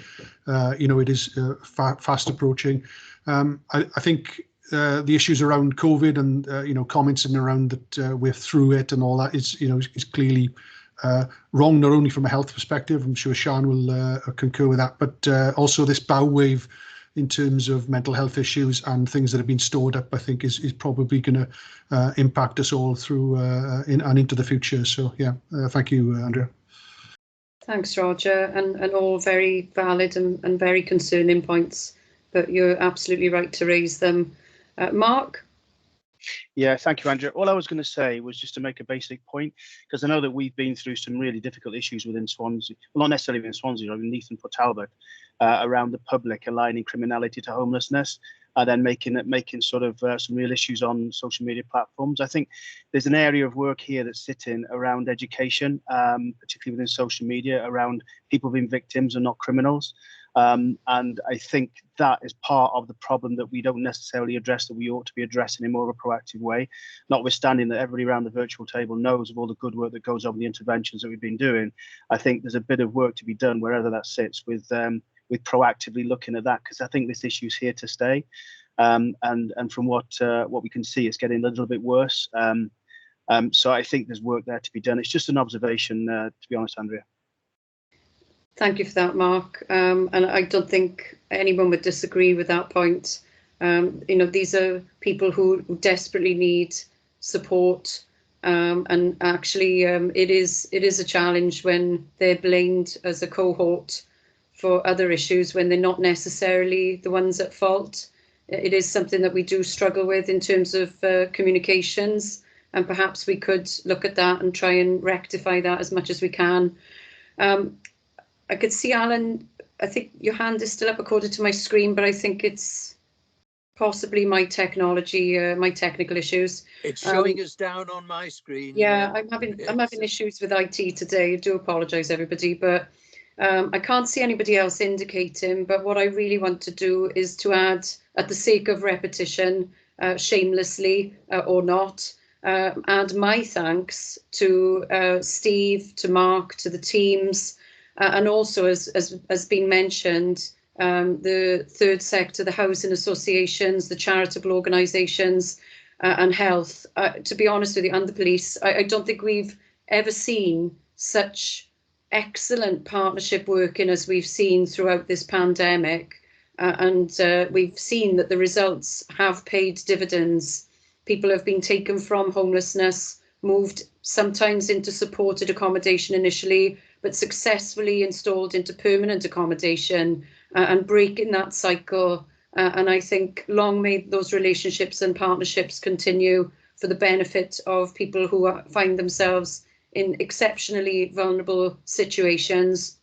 Speaker 6: you know, it is fast approaching. I think the issues around COVID and you know, comments in around that we're through it and all that is, you know, is clearly wrong, not only from a health perspective. I'm sure Sian will concur with that, but also this bow wave in terms of mental health issues and things that have been stored up, I think is probably going to impact us all through and into the future. So yeah, thank you, Andrea.
Speaker 1: Thanks, Roger, and all very valid and very concerning points, but you're absolutely right to raise them. Mark?
Speaker 12: Yeah, thank you, Andrea. All I was going to say was just to make a basic point, because I know that we've been through some really difficult issues within Swansea, well, not necessarily within Swansea, I mean, Neath and Port Talbot, around the public aligning criminality to homelessness, and then making sort of some real issues on social media platforms. I think there's an area of work here that's sitting around education, particularly within social media, around people being victims and not criminals. And I think that is part of the problem that we don't necessarily address, that we ought to be addressing in more of a proactive way, notwithstanding that everybody around the virtual table knows of all the good work that goes on, the interventions that we've been doing. I think there's a bit of work to be done wherever that sits with proactively looking at that, because I think this issue is here to stay. And from what we can see, it's getting a little bit worse. So I think there's work there to be done. It's just an observation, to be honest, Andrea.
Speaker 1: Thank you for that, Mark. And I don't think anyone would disagree with that point. You know, these are people who desperately need support. And actually, it is a challenge when they're blamed as a cohort for other issues when they're not necessarily the ones at fault. It is something that we do struggle with in terms of communications, and perhaps we could look at that and try and rectify that as much as we can. I could see, Alan, I think your hand is still up according to my screen, but I think it's possibly my technology, my technical issues.
Speaker 5: It's showing us down on my screen.
Speaker 1: Yeah, I'm having issues with IT today. I do apologise, everybody, but I can't see anybody else indicating. But what I really want to do is to add, at the sake of repetition, shamelessly or not, add my thanks to Steve, to Mark, to the teams, and also, as been mentioned, the third sector, the housing associations, the charitable organisations, and health. To be honest with you, and the police, I don't think we've ever seen such excellent partnership working as we've seen throughout this pandemic. And we've seen that the results have paid dividends. People have been taken from homelessness, moved sometimes into supported accommodation initially, but successfully installed into permanent accommodation, and breaking that cycle. And I think long may those relationships and partnerships continue for the benefit of people who find themselves in exceptionally vulnerable situations.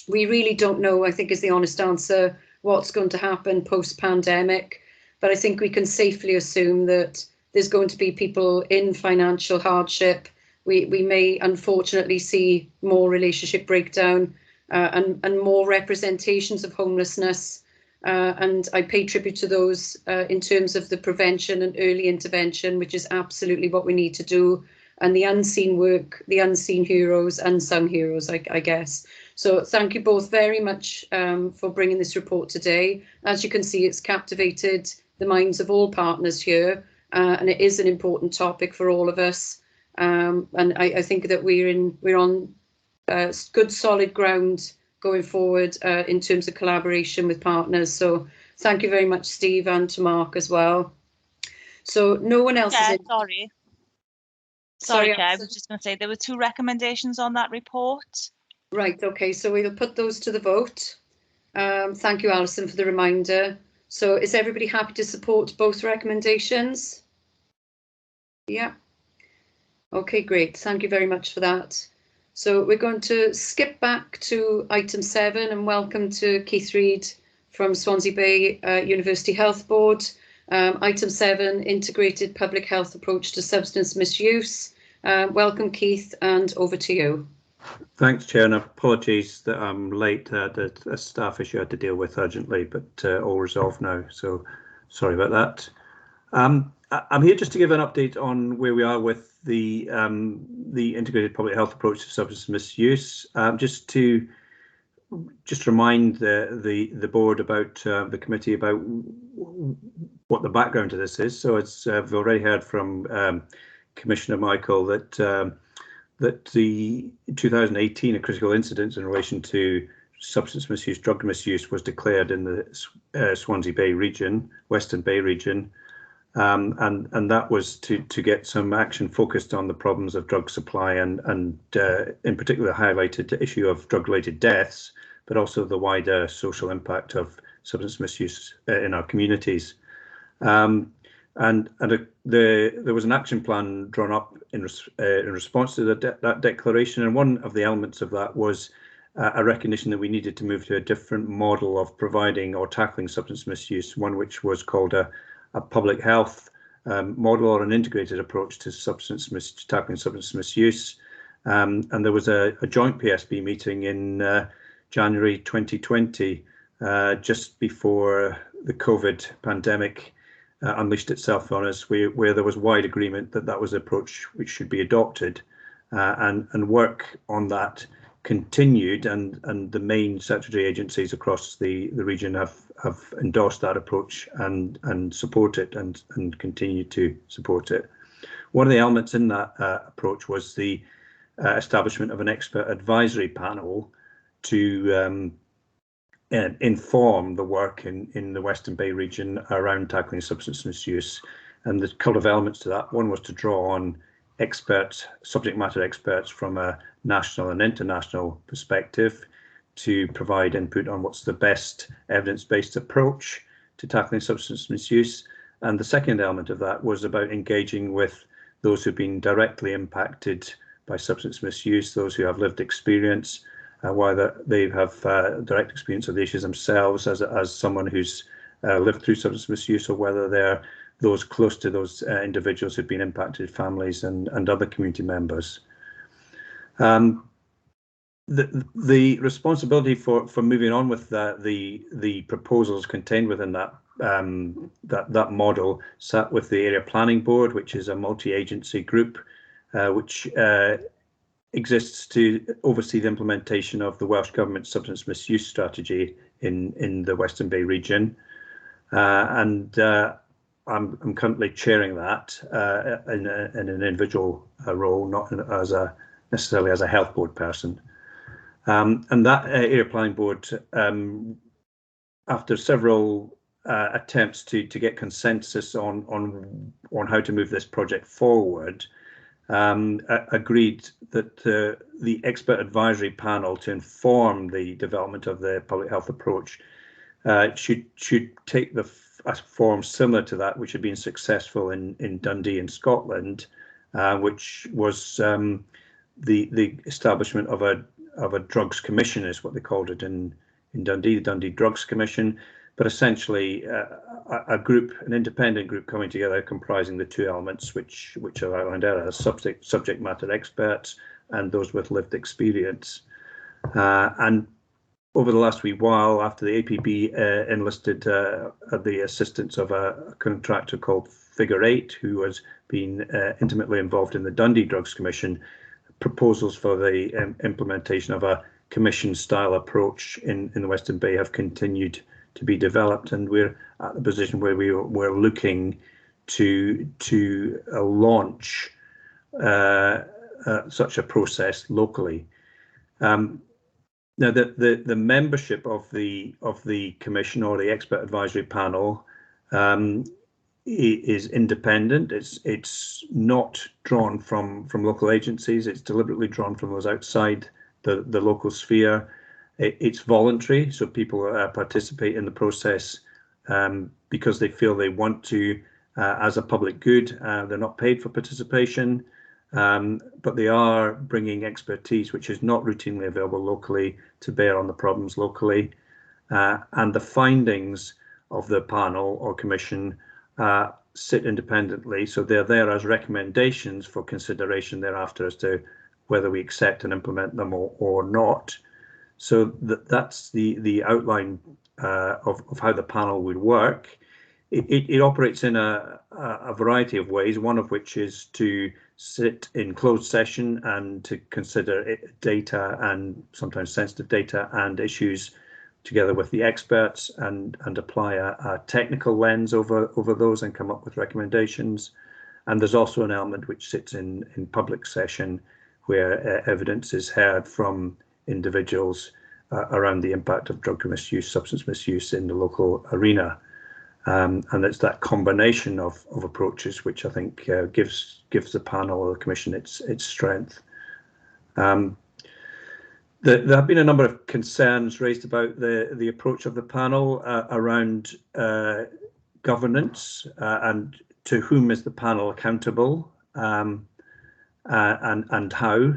Speaker 1: We really don't know, I think is the honest answer, what's going to happen post-pandemic. But I think we can safely assume that there's going to be people in financial hardship. We may unfortunately see more relationship breakdown and more representations of homelessness. And I pay tribute to those in terms of the prevention and early intervention, which is absolutely what we need to do. And the unseen work, the unseen heroes, unsung heroes, I guess. So thank you both very much for bringing this report today. As you can see, it's captivated the minds of all partners here, and it is an important topic for all of us. And I think that we're on good solid ground going forward in terms of collaboration with partners. So thank you very much, Steve, and to Mark as well. So no one else is in.
Speaker 2: Sorry, Chair, I was just going to say there were 2 recommendations on that report.
Speaker 1: Right, okay, so we'll put those to the vote. Thank you, Alison, for the reminder. So is everybody happy to support both recommendations? Yeah. Okay, great. Thank you very much for that. So we're going to skip back to item 7 and welcome to Keith Reid from Swansea Bay University Health Board. Item 7, Integrated Public Health Approach to Substance Misuse. Welcome, Keith, and over to you.
Speaker 13: Thanks, Chair, and apologies that I'm late. A staff issue I had to deal with urgently, but all resolved now, so sorry about that. I'm here just to give an update on where we are with the integrated public health approach to substance misuse. Just to remind the board about the committee about what the background to this is. So it's we've already heard from Commissioner Michael that the 2018 a critical incident in relation to substance misuse, drug misuse, was declared in the Swansea Bay region, Western Bay region. And that was to get some action focused on the problems of drug supply and in particular highlighted the issue of drug-related deaths, but also the wider social impact of substance misuse in our communities. There was an action plan drawn up in response to that declaration, and one of the elements of that was a recognition that we needed to move to a different model of providing or tackling substance misuse, one which was called a public health model or an integrated approach to tackling substance misuse. And there was a joint PSB meeting in January 2020, just before the COVID pandemic unleashed itself on us, where there was wide agreement that that was the approach which should be adopted, and work on that continued, and the main statutory agencies across the region have endorsed that approach and support it and continue to support it. One of the elements in that approach was the establishment of an expert advisory panel to inform the work in the Western Bay region around tackling substance misuse. And the couple of elements to that: one was to draw on experts, subject matter experts from a national and international perspective to provide input on what's the best evidence-based approach to tackling substance misuse. And the second element of that was about engaging with those who've been directly impacted by substance misuse, those who have lived experience, whether they have direct experience of the issues themselves as someone who's lived through substance misuse, or whether they're those close to those individuals who've been impacted, families and other community members. The responsibility for moving on with the proposals contained within that that model sat with the Area Planning Board, which is a multi-agency group which exists to oversee the implementation of the Welsh Government substance misuse strategy in the Western Bay region, and I'm currently chairing that in an individual role, not necessarily as a health board person. And that Area Planning Board, after several attempts to get consensus on how to move this project forward, agreed that the expert advisory panel to inform the development of the public health approach should take a form similar to that which had been successful in Dundee in Scotland, which was the establishment of a drugs commission, is what they called it in Dundee, the Dundee Drugs Commission, but essentially an independent group coming together comprising the two elements which are outlined there as subject matter experts and those with lived experience. And over the last wee while, after the APB enlisted the assistance of a contractor called Figure 8, who has been intimately involved in the Dundee Drugs Commission, proposals for the implementation of a commission-style approach in the Western Bay have continued to be developed, and we're at the position where we're looking to launch such a process locally. Now, the membership of the commission or the expert advisory panel is independent. It's not drawn from local agencies. It's deliberately drawn from those outside the local sphere. It's voluntary, so people participate in the process because they feel they want to, as a public good. They're not paid for participation, but they are bringing expertise which is not routinely available locally to bear on the problems locally. And the findings of the panel or commission sit independently, so they're there as recommendations for consideration thereafter as to whether we accept and implement them or not. So that's the outline of how the panel would work. It operates in a variety of ways, one of which is to sit in closed session and to consider data and sometimes sensitive data and issues together with the experts and apply a technical lens over those and come up with recommendations. And there's also an element which sits in public session where evidence is heard from individuals around the impact of drug misuse, substance misuse in the local arena. And it's that combination of approaches which I think gives the panel or the commission its strength. There have been a number of concerns raised about the approach of the panel around governance and to whom is the panel accountable and how.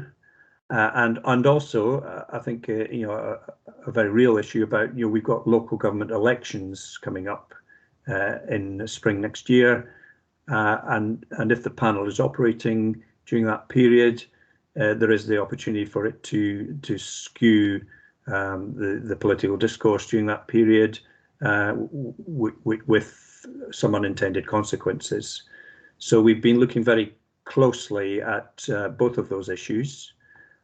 Speaker 13: And also, I think a very real issue about we've got local government elections coming up in the spring next year, and if the panel is operating during that period, there is the opportunity for it to skew the political discourse during that period with some unintended consequences. So we've been looking very closely at both of those issues.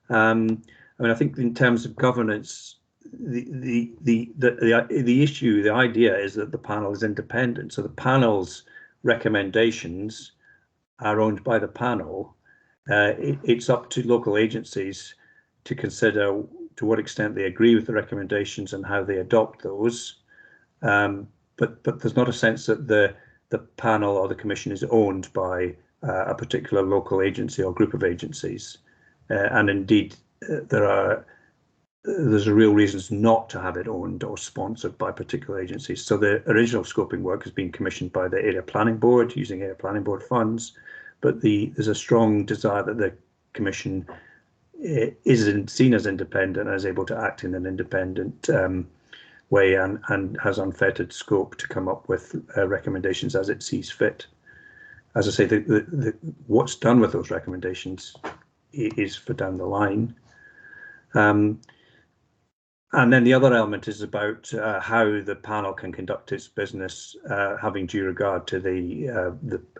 Speaker 13: I mean, I think in terms of governance, the issue, the idea is that the panel is independent. So the panel's recommendations are owned by the panel. It's up to local agencies to consider to what extent they agree with the recommendations and how they adopt those. But there's not a sense that the panel or the commission is owned by a particular local agency or group of agencies. And indeed, there's a real reasons not to have it owned or sponsored by particular agencies. So the original scoping work has been commissioned by the Area Planning Board using Area Planning Board funds, but there's a strong desire that the commission isn't seen as independent and is able to act in an independent way and has unfettered scope to come up with recommendations as it sees fit. As I say, what's done with those recommendations is for down the line. And then the other element is about how the panel can conduct its business, having due regard to the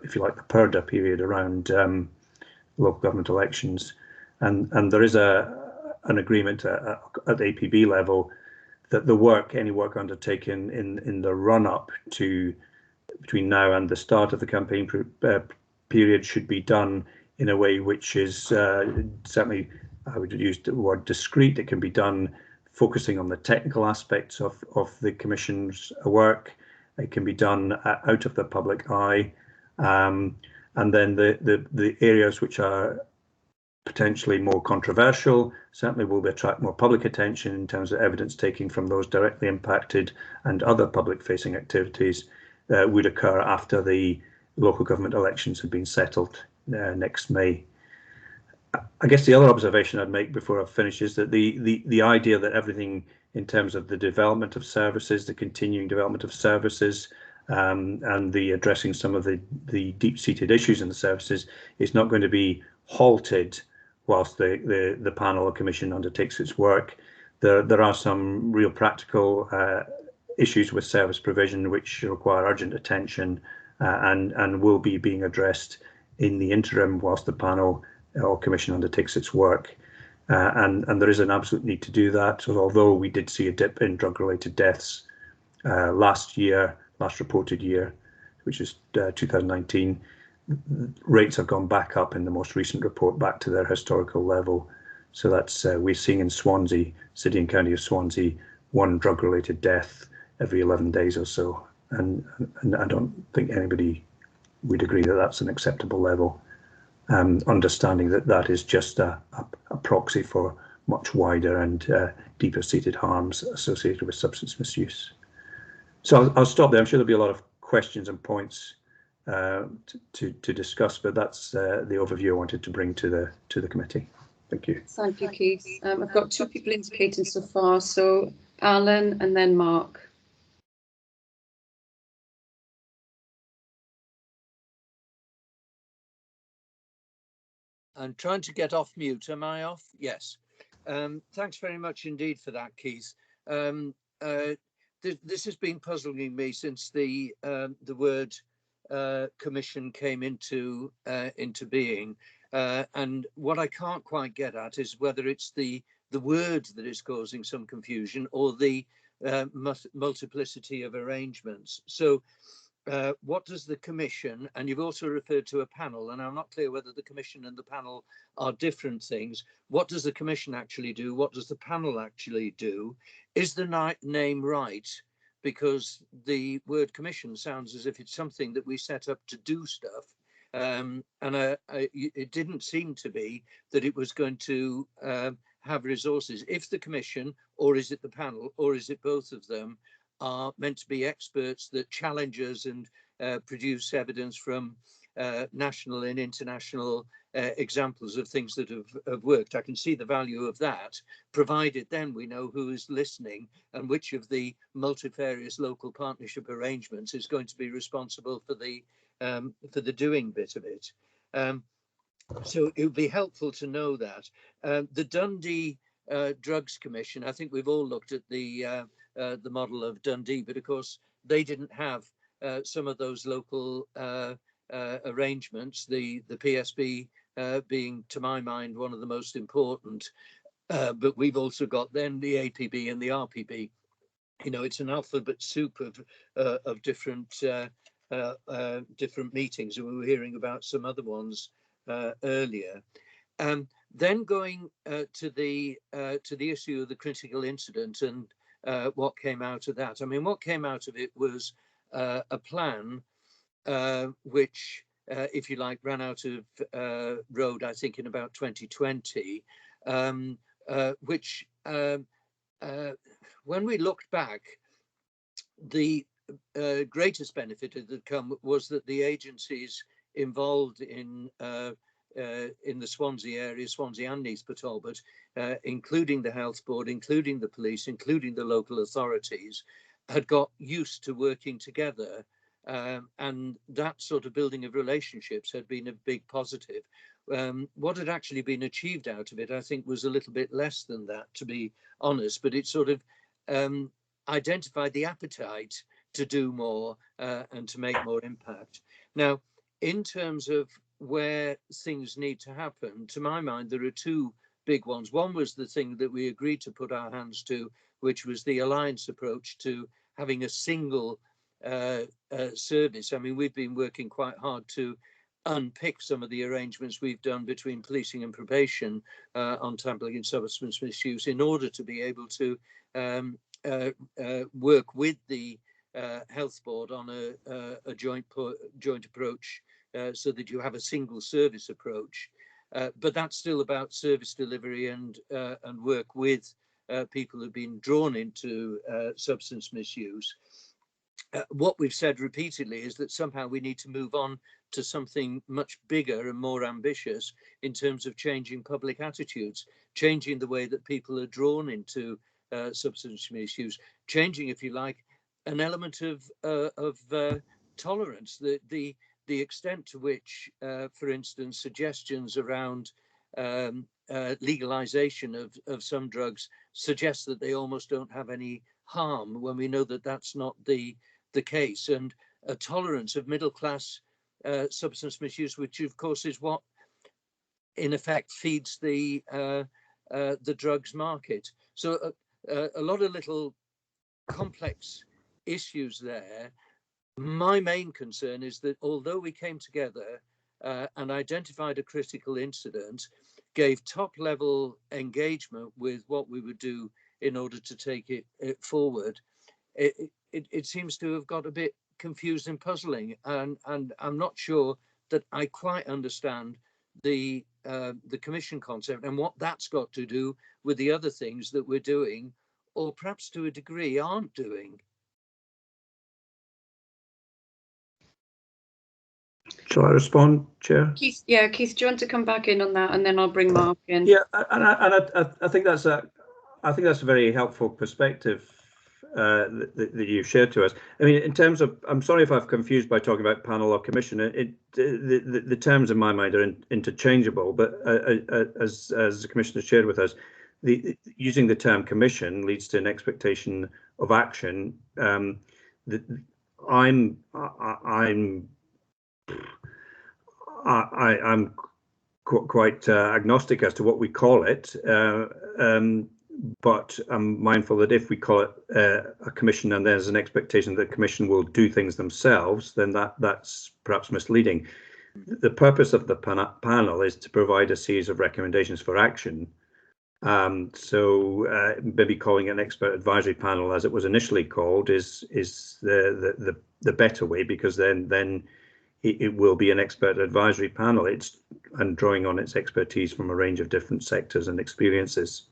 Speaker 13: if you like, the PERDA period around local government elections. And there is an agreement at the APB level that any work undertaken in the run-up to between now and the start of the campaign period should be done in a way which is certainly, I would use the word discreet. It can be done focusing on the technical aspects of the Commission's work. It can be done out of the public eye. And then the areas which are potentially more controversial certainly will attract more public attention in terms of evidence taking from those directly impacted, and other public facing activities would occur after the local government elections have been settled next May. I guess the other observation I'd make before I finish is that the idea that everything in terms of the development of services, the continuing development of services, and the addressing some of the deep-seated issues in the services is not going to be halted whilst the panel or commission undertakes its work. There are some real practical issues with service provision which require urgent attention and will be being addressed in the interim whilst the panel or commission undertakes its work. And there is an absolute need to do that. So although we did see a dip in drug-related deaths last reported year, which is 2019, rates have gone back up in the most recent report back to their historical level. So that's we're seeing in Swansea, City and County of Swansea, 1 drug-related death every 11 days or so. And I don't think anybody would agree that that's an acceptable level. Understanding that is just a proxy for much wider and deeper seated harms associated with substance misuse. So I'll stop there. I'm sure there'll be a lot of questions and points to discuss. But that's the overview I wanted to bring to the committee. Thank you.
Speaker 1: Thank you, Keith. I've got 2 people indicating so far, so Alan and then Mark.
Speaker 5: I'm trying to get off mute. Am I off? Yes. Thanks very much indeed for that, Keith. This has been puzzling me since the word commission came into being, and what I can't quite get at is whether it's the word that is causing some confusion or the multiplicity of arrangements. So what does the commission, and you've also referred to a panel, and I'm not clear whether the commission and the panel are different things. What does the commission actually do? What does the panel actually do? Is the name right? Because the word commission sounds as if it's something that we set up to do stuff. And it didn't seem to be that it was going to have resources. If the commission, or is it the panel, or is it both of them, are meant to be experts that challenge us and produce evidence from national and international examples of things that have worked. I can see the value of that, provided then we know who is listening and which of the multifarious local partnership arrangements is going to be responsible for the doing bit of it. So it would be helpful to know that. The Dundee Drugs Commission, I think we've all looked at the model of Dundee, but of course they didn't have some of those local arrangements, the PSB being, to my mind, one of the most important, but we've also got then the APB and the RPB. You know, it's an alphabet soup of different different meetings, and we were hearing about some other ones earlier. Then going to the issue of the critical incident and what came out of that. I mean, what came out of it was a plan which, if you like, ran out of road, I think, in about 2020, which, when we looked back, the greatest benefit that had come was that the agencies involved in the Swansea area, Swansea and Neath Talbot, including the Health Board, including the police, including the local authorities, had got used to working together, and that sort of building of relationships had been a big positive. What had actually been achieved out of it, I think, was a little bit less than that, to be honest, but it sort of identified the appetite to do more and to make more impact. Now, in terms of where things need to happen, to my mind, there are 2 big ones. One was the thing that we agreed to put our hands to, which was the alliance approach to having a single service. I mean, we've been working quite hard to unpick some of the arrangements we've done between policing and probation on tampering and substance misuse in order to be able to work with the Health Board on a joint approach, so that you have a single service approach. But that's still about service delivery and work with people who've been drawn into substance misuse. What we've said repeatedly is that somehow we need to move on to something much bigger and more ambitious in terms of changing public attitudes, changing the way that people are drawn into substance misuse, changing, if you like, an element of tolerance, the extent to which, for instance, suggestions around legalization of some drugs suggest that they almost don't have any harm, when we know that that's not the case, and a tolerance of middle class substance misuse, which of course is what in effect feeds the drugs market. So a lot of little complex issues there. My main concern is that although we came together and identified a critical incident, gave top level engagement with what we would do in order to take it forward, it seems to have got a bit confused and puzzling, and I'm not sure that I quite understand the commission concept and what that's got to do with the other things that we're doing, or perhaps to a degree aren't doing.
Speaker 13: Shall I respond, Chair?
Speaker 1: Keith, yeah, Keith, do you want to come back in on that, and then I'll bring Mark in?
Speaker 13: Yeah, and I think that's a very helpful perspective that you've shared to us. I mean, in terms of, I'm sorry if I've confused by talking about panel or commission. The terms in my mind are interchangeable, but as the Commissioner shared with us, using the term commission leads to an expectation of action. I'm quite agnostic as to what we call it, but I'm mindful that if we call it a commission and there's an expectation that the commission will do things themselves, then that's perhaps misleading. The purpose of the panel is to provide a series of recommendations for action. So maybe calling it an expert advisory panel, as it was initially called, is the better way, because then it will be an expert advisory panel. And drawing on its expertise from a range of different sectors and experiences.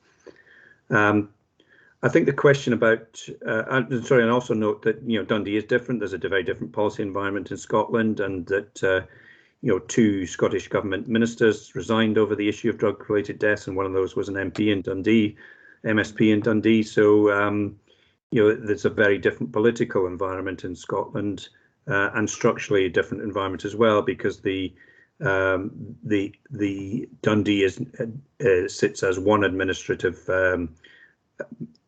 Speaker 13: I think the question about, sorry, and also note that Dundee is different. There's a very different policy environment in Scotland, and that 2 Scottish Government ministers resigned over the issue of drug-related deaths, and one of those was an MP in Dundee, MSP in Dundee. So there's a very different political environment in Scotland. And structurally a different environment as well, because the Dundee sits as one administrative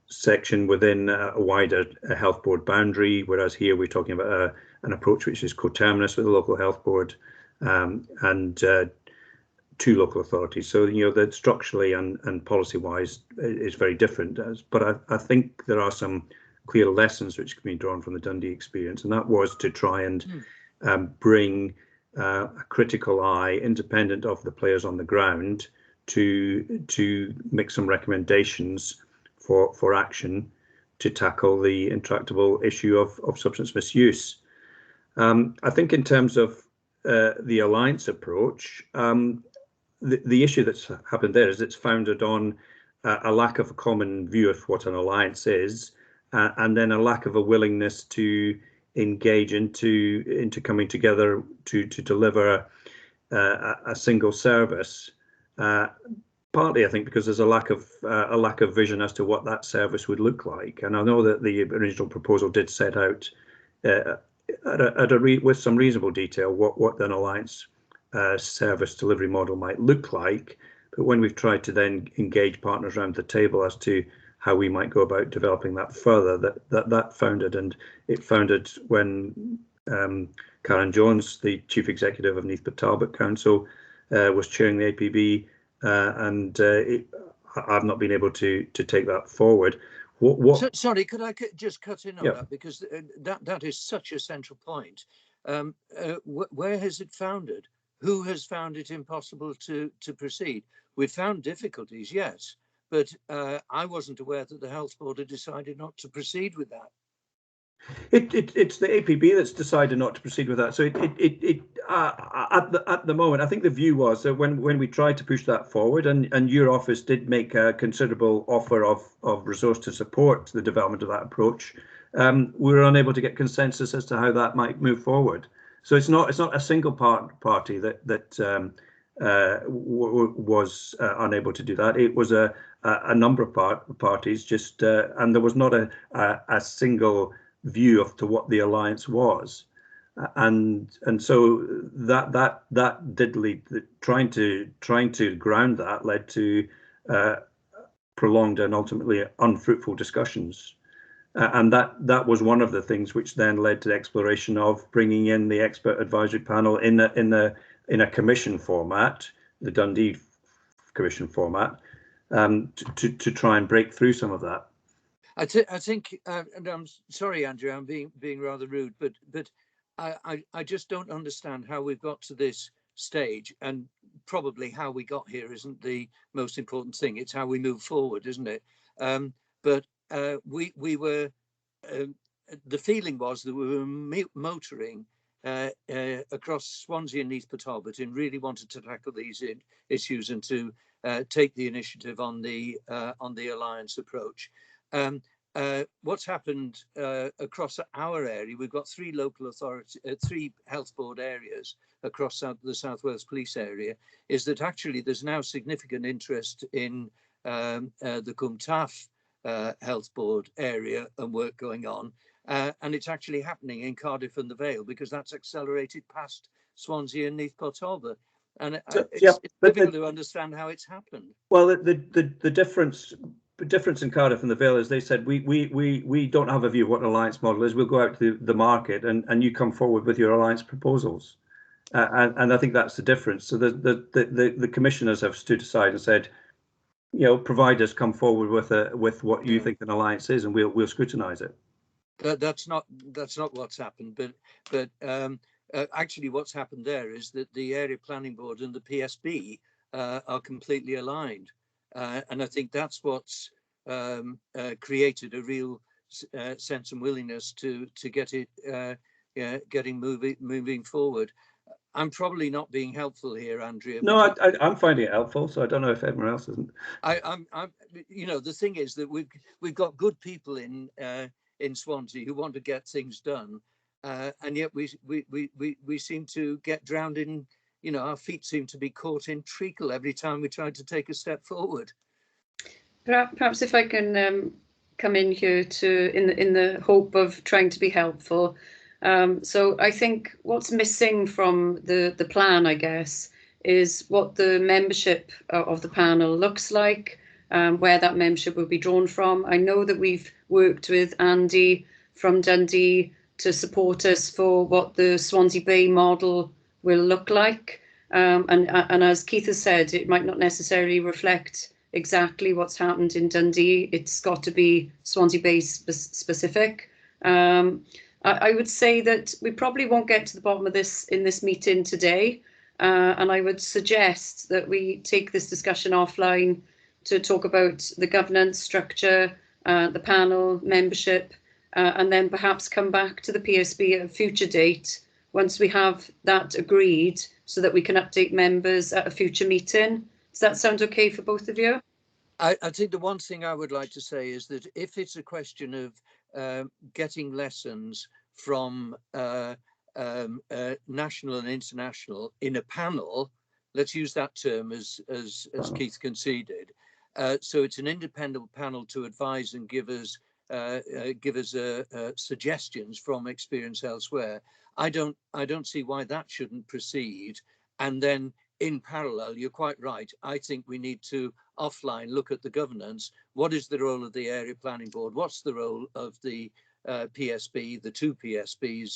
Speaker 13: section within a wider health board boundary, whereas here we're talking about an approach which is coterminous with the local health board and 2 local authorities. So that structurally and policy-wise is very different. But I think there are some clear lessons which can be drawn from the Dundee experience, and that was to try and bring a critical eye, independent of the players on the ground, to make some recommendations for action to tackle the intractable issue of substance misuse. I think in terms of the alliance approach, the issue that's happened there is it's founded on a lack of a common view of what an alliance is, and then a lack of a willingness to engage into coming together to deliver a single service. Partly, I think, because there's a lack of vision as to what that service would look like. And I know that the original proposal did set out with some reasonable detail what an alliance service delivery model might look like. But when we've tried to then engage partners around the table as to how we might go about developing that further, that founded, and it founded when Karen Jones, the Chief Executive of Neath Talbot Council, was chairing the APB, and I've not been able to take that forward.
Speaker 5: Sorry, could I just cut in on that, because that is such a central point. Where has it founded? Who has found it impossible to proceed? We've found difficulties, yes. But I wasn't aware that the Health Board had decided not to proceed with that.
Speaker 13: It's the APB that's decided not to proceed with that. So at the moment, I think the view was that when we tried to push that forward, and your office did make a considerable offer of resource to support the development of that approach, we were unable to get consensus as to how that might move forward. So it's not a single party that was unable to do that. It was a number of parties, just and there was not a single view of to what the alliance was, and so that did lead, trying to ground that led to prolonged and ultimately unfruitful discussions, and that was one of the things which then led to the exploration of bringing in the expert advisory panel in a commission format, the Dundee commission format, to try and break through some of that.
Speaker 5: I think, and I'm sorry, Andrew, I'm being rather rude, but I just don't understand how we've got to this stage, and probably how we got here isn't the most important thing. It's how we move forward, isn't it? But we were, the feeling was that we were motoring across Swansea and Neath Talbot and really wanted to tackle these issues and to take the initiative on the alliance approach. What's happened across our area, we've got 3 local authority, 3 health board areas across the South Wales Police area, is that actually there's now significant interest in the Cwm Taf Health Board area and work going on. And it's actually happening in Cardiff and the Vale, because that's accelerated past Swansea and Neath Potolba. And it's difficult to understand how it's happened.
Speaker 13: Well, the difference in Cardiff and the Vale is they said we don't have a view of what an alliance model is. We'll go out to the market and you come forward with your alliance proposals. And I think that's the difference. So the commissioners have stood aside and said, you know, providers come forward with what you think an alliance is, and we'll scrutinise it.
Speaker 5: That's not what's happened. But actually, what's happened there is that the Area Planning Board and the PSB are completely aligned, and I think that's what's created a real sense and willingness to get it moving forward. I'm probably not being helpful here, Andrea.
Speaker 13: No, I'm finding it helpful, so I don't know if everyone else isn't.
Speaker 5: I'm you know, the thing is that we've got good people in Swansea who want to get things done, and yet we seem to get drowned in, you know, our feet seem to be caught in treacle every time we try to take a step forward.
Speaker 1: Perhaps if I can come in here in the hope of trying to be helpful. So I think what's missing from the plan, I guess, is what the membership of the panel looks like, where that membership will be drawn from. I know that we've worked with Andy from Dundee to support us for what the Swansea Bay model will look like. And as Keith has said, it might not necessarily reflect exactly what's happened in Dundee. It's got to be Swansea Bay specific. I would say that we probably won't get to the bottom of this in this meeting today. And I would suggest that we take this discussion offline to talk about the governance structure, the panel membership, and then perhaps come back to the PSB at a future date once we have that agreed, so that we can update members at a future meeting. Does that sound okay for both of you?
Speaker 5: I think the one thing I would like to say is that if it's a question of getting lessons from national and international in a panel, let's use that term as Keith conceded. So it's an independent panel to advise and give us suggestions from experience elsewhere. I don't see why that shouldn't proceed. And then in parallel, you're quite right. I think we need to offline look at the governance. What is the role of the Area Planning Board? What's the role of the PSB, the two PSBs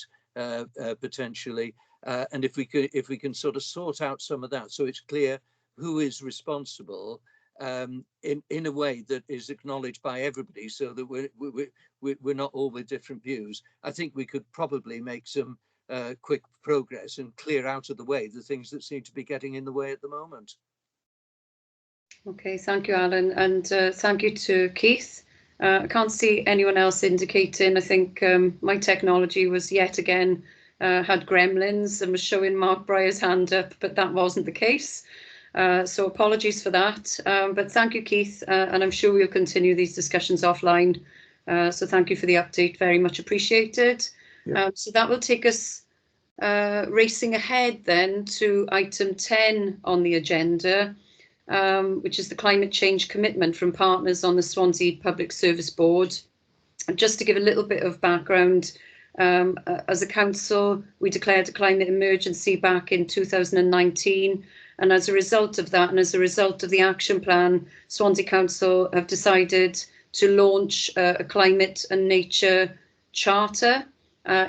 Speaker 5: potentially? And if we can sort of sort out some of that, so it's clear who is responsible in a way that is acknowledged by everybody, so that we're not all with different views. I think we could probably make some quick progress and clear out of the way the things that seem to be getting in the way at the moment.
Speaker 1: Okay, thank you, Alan, and thank you to Keith. I can't see anyone else indicating. I think my technology was yet again had gremlins and was showing Mark Breyer's hand up, but that wasn't the case. So apologies for that. But thank you, Keith, and I'm sure we'll continue these discussions offline. So thank you for the update, very much appreciated. Yeah. So that will take us racing ahead then to item 10 on the agenda, which is the climate change commitment from partners on the Swansea Public Service Board. And just to give a little bit of background, as a council, we declared a climate emergency back in 2019. And as a result of that, and as a result of the action plan, Swansea Council have decided to launch a climate and nature charter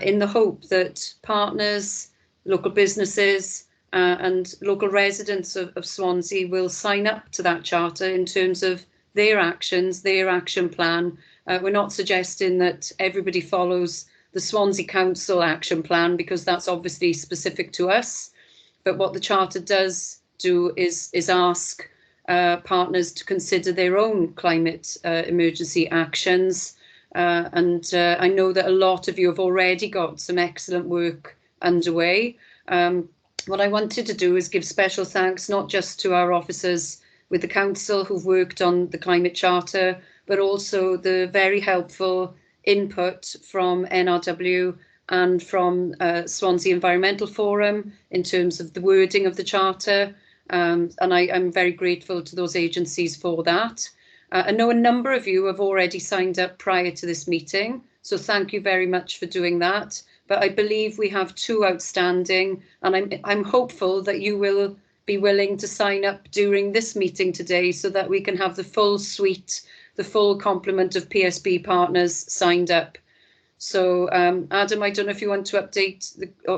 Speaker 1: in the hope that partners, local businesses, and local residents of Swansea will sign up to that charter in terms of their actions, their action plan. We're not suggesting that everybody follows the Swansea Council action plan, because that's obviously specific to us. But what the charter does do is ask partners to consider their own climate emergency actions. And I know that a lot of you have already got some excellent work underway. What I wanted to do is give special thanks not just to our officers with the council who've worked on the climate charter, but also the very helpful input from NRW and from Swansea Environmental Forum in terms of the wording of the charter. And I'm very grateful to those agencies for that. I know a number of you have already signed up prior to this meeting, so thank you very much for doing that. But I believe we have 2 outstanding, and I'm hopeful that you will be willing to sign up during this meeting today so that we can have the full suite, the full complement of PSB partners signed up. So Adam, I don't know if you want to update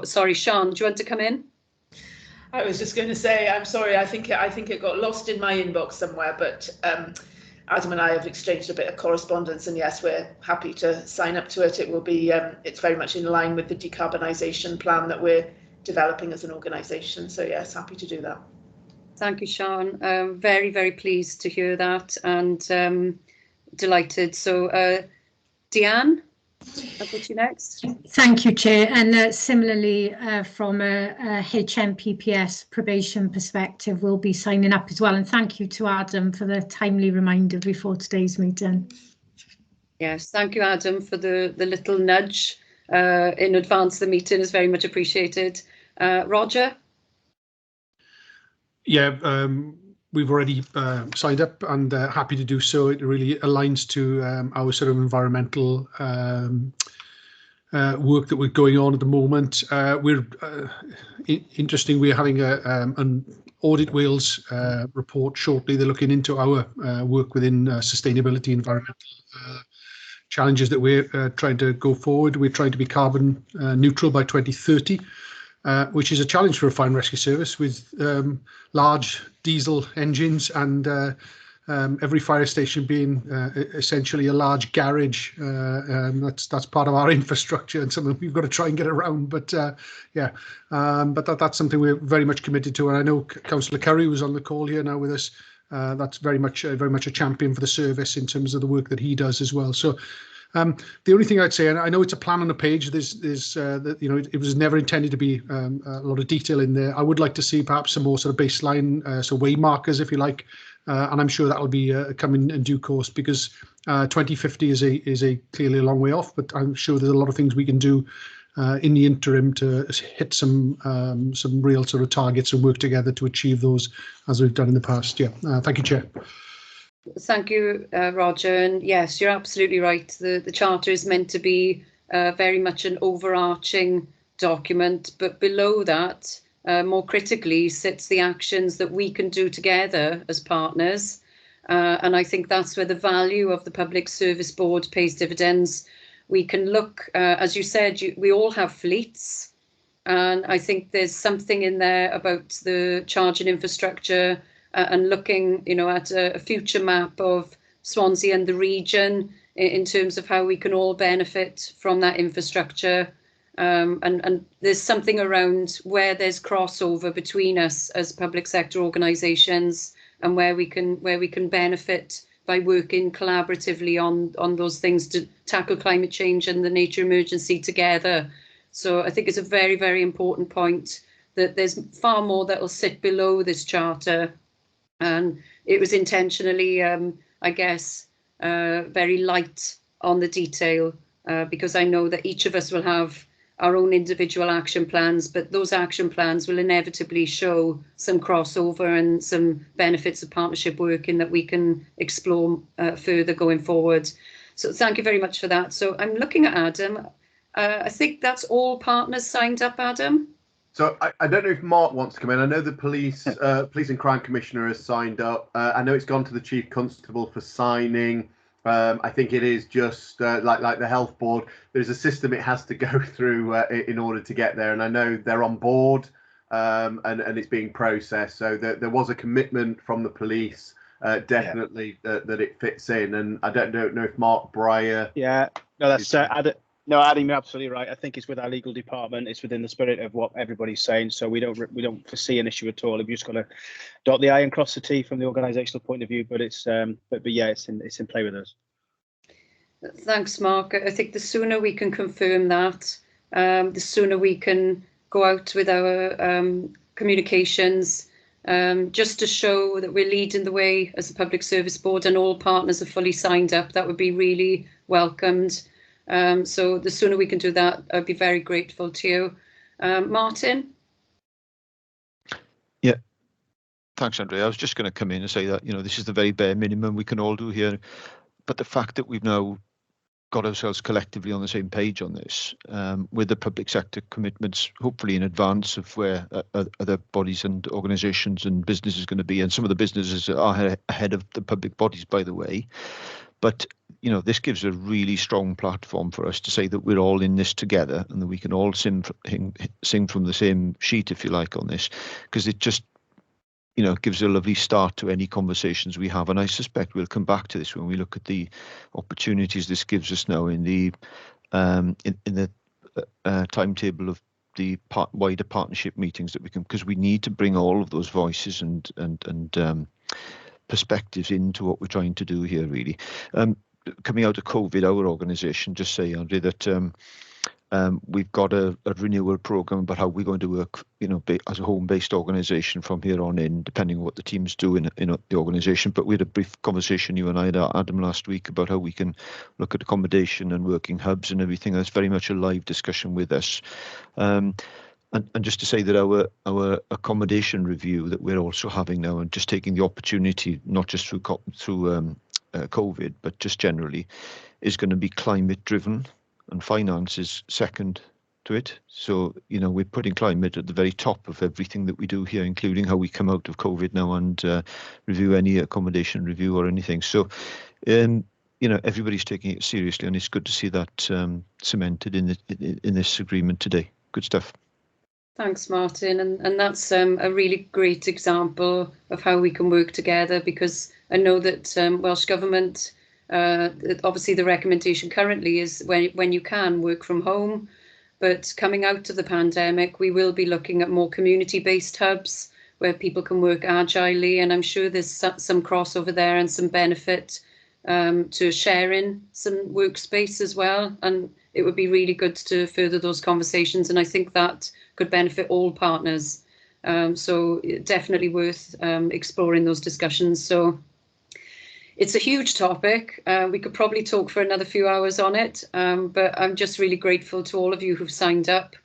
Speaker 1: sorry, Sean, do you want to come in?
Speaker 11: I was just going to say, I'm sorry, I think it got lost in my inbox somewhere, but Adam and I have exchanged a bit of correspondence, and yes, we're happy to sign up to it. It will be, it's very much in line with the decarbonisation plan that we're developing as an organisation. So yes, happy to do that.
Speaker 1: Thank you, Sean. Very, very pleased to hear that, and delighted. So Deanne, I'll go to you next.
Speaker 14: Thank you, Chair. And similarly, from a HMPPS probation perspective, we'll be signing up as well. And thank you to Adam for the timely reminder before today's meeting.
Speaker 1: Yes, thank you, Adam, for the little nudge in advance of the meeting. Is very much appreciated. Roger?
Speaker 6: Yeah, we've already signed up and happy to do so. It really aligns to our sort of environmental work that we're going on at the moment. Interesting, we're having an Audit Wales report shortly. They're looking into our work within sustainability, environmental challenges that we're trying to go forward. We're trying to be carbon neutral by 2030. Which is a challenge for a fire and rescue service with large diesel engines and every fire station being essentially a large garage. That's part of our infrastructure and something we've got to try and get around. But yeah, but that's something we're very much committed to. And I know Councillor Curry, who's on the call here now with us, that's very much a champion for the service in terms of the work that he does as well. So. The only thing I'd say, and I know it's a plan on a page, it was never intended to be a lot of detail in there. I would like to see perhaps some more sort of baseline, so way markers, if you like, and I'm sure that will be coming in due course, because 2050 is a clearly a long way off, but I'm sure there's a lot of things we can do in the interim to hit some real sort of targets and work together to achieve those as we've done in the past. Yeah, thank you, Chair.
Speaker 1: Thank you, Roger. And yes, you're absolutely right. The Charter is meant to be very much an overarching document, but below that, more critically, sits the actions that we can do together as partners. And I think that's where the value of the Public Service Board pays dividends. We can look, as you said, we all have fleets. And I think there's something in there about the charging infrastructure and looking, at a future map of Swansea and the region in terms of how we can all benefit from that infrastructure. And there's something around where there's crossover between us as public sector organisations and where we can benefit by working collaboratively on those things to tackle climate change and the nature emergency together. So I think it's a very, very important point that there's far more that will sit below this charter. And it was intentionally, I guess, very light on the detail, because I know that each of us will have our own individual action plans, but those action plans will inevitably show some crossover and some benefits of partnership working that we can explore further going forward. So thank you very much for that. So I'm looking at Adam. I think that's all partners signed up, Adam.
Speaker 3: So I don't know if Mark wants to come in. I know the police and crime commissioner has signed up. I know it's gone to the chief constable for signing. I think it is just like the health board. There's a system it has to go through in order to get there. And I know they're on board and it's being processed. So there was a commitment from the police, definitely, that it fits in. And I don't know if Mark Breyer.
Speaker 12: Yeah, no, that's No, Adam, you're absolutely right. I think it's with our legal department. It's within the spirit of what everybody's saying. So we don't foresee an issue at all. We've just got to dot the I and cross the T from the organisational point of view. But it's but yeah, it's in play with us.
Speaker 1: Thanks, Mark. I think the sooner we can confirm that, the sooner we can go out with our communications, just to show that we're leading the way as a public service board and all partners are fully signed up. That would be really welcomed. So the sooner we can do that, I'd be very grateful to you. Martin?
Speaker 15: Yeah, thanks, Andrea. I was just going to come in and say that, you know, this is the very bare minimum we can all do here. But the fact that we've now got ourselves collectively on the same page on this, with the public sector commitments, hopefully in advance of where other bodies and organisations and businesses are going to be, and some of the businesses are ahead of the public bodies, by the way. But you know, this gives a really strong platform for us to say that we're all in this together, and that we can all sing from the same sheet, if you like, on this, because it just, you know, gives a lovely start to any conversations we have. And I suspect we'll come back to this when we look at the opportunities this gives us now in the timetable of the wider partnership meetings that we can, because we need to bring all of those voices and perspectives into what we're trying to do here, really. Coming out of COVID, our organisation, just say, Andre, that we've got a renewal programme about how we're going to work, you know, as a home-based organisation from here on in, depending on what the teams do in the organisation. But we had a brief conversation, you and I, Adam, last week about how we can look at accommodation and working hubs and everything. That's very much a live discussion with us. And just to say that our accommodation review that we're also having now, and just taking the opportunity, not just through COVID, but just generally, is going to be climate driven. And finance is second to it. So, you know, we're putting climate at the very top of everything that we do here, including how we come out of COVID now and review any accommodation review or anything. So, you know, everybody's taking it seriously, and it's good to see that cemented in this agreement today. Good stuff.
Speaker 1: Thanks, Martin. And that's a really great example of how we can work together, because I know that Welsh Government, obviously the recommendation currently is when you can work from home, but coming out of the pandemic, we will be looking at more community-based hubs where people can work agilely, and I'm sure there's some crossover there and some benefit to sharing some workspace as well, and it would be really good to further those conversations, and I think that could benefit all partners, so definitely worth exploring those discussions. So it's a huge topic. We could probably talk for another few hours on it, but I'm just really grateful to all of you who've signed up.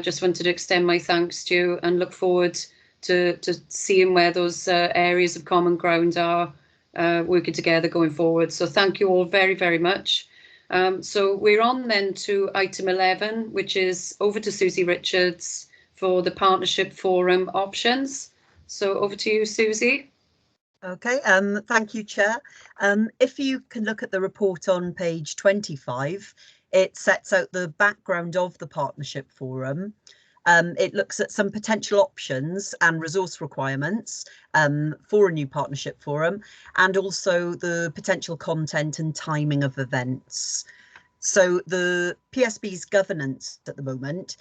Speaker 1: Just wanted to extend my thanks to you and look forward to seeing where those areas of common ground are working together going forward. So thank you all very, very much. So we're on then to item 11, which is over to Susie Richards for the Partnership Forum options. So over to you, Susie.
Speaker 16: Okay, thank you, Chair. If you can look at the report on page 25, it sets out the background of the Partnership Forum. It looks at some potential options and resource requirements for a new Partnership Forum, and also the potential content and timing of events. So the PSB's governance at the moment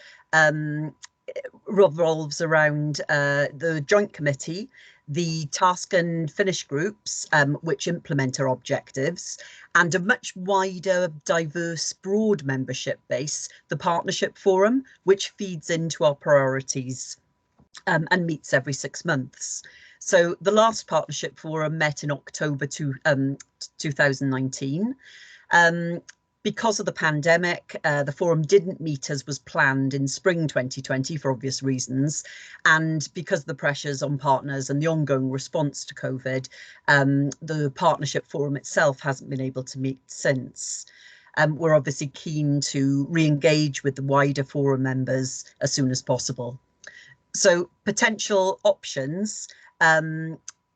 Speaker 16: revolves around the Joint Committee, the task and finish groups, which implement our objectives, and a much wider, diverse, broad membership base, the Partnership Forum, which feeds into our priorities and meets every 6 months. So the last Partnership Forum met in October 2019. Because of the pandemic, the forum didn't meet as was planned in spring 2020 for obvious reasons. And because of the pressures on partners and the ongoing response to COVID, the Partnership Forum itself hasn't been able to meet since. We're obviously keen to re-engage with the wider forum members as soon as possible. So potential options,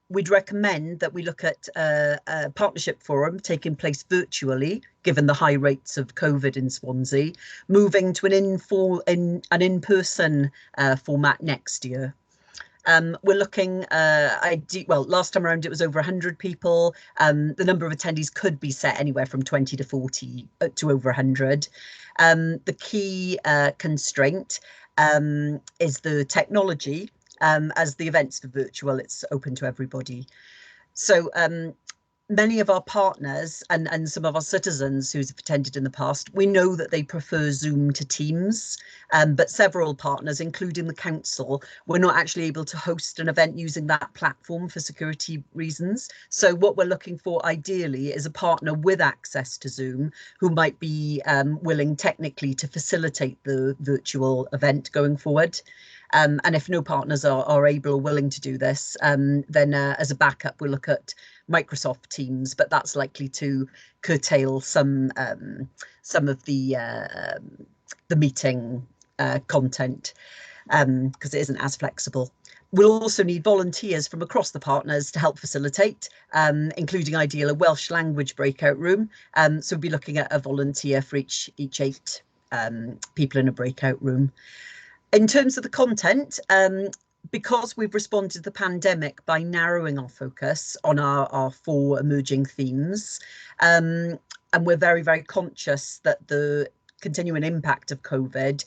Speaker 16: we'd recommend that we look at a Partnership Forum taking place virtually, given the high rates of COVID in Swansea, moving to an in-person format next year. We're looking, well, last time around it was over 100 people. The number of attendees could be set anywhere from 20 to 40 to over 100. The key constraint is the technology. As the events are virtual, it's open to everybody. So many of our partners and some of our citizens who have attended in the past, we know that they prefer Zoom to Teams, but several partners, including the council, were not actually able to host an event using that platform for security reasons. So what we're looking for ideally is a partner with access to Zoom who might be willing technically to facilitate the virtual event going forward. And if no partners are able or willing to do this, then as a backup, we'll look at Microsoft Teams, but that's likely to curtail some of the meeting content because it isn't as flexible. We'll also need volunteers from across the partners to help facilitate, including ideally a Welsh language breakout room. So we'll be looking at a volunteer for each 8 people in a breakout room. In terms of the content, because we've responded to the pandemic by narrowing our focus on our 4 emerging themes, and we're very, very conscious that the continuing impact of COVID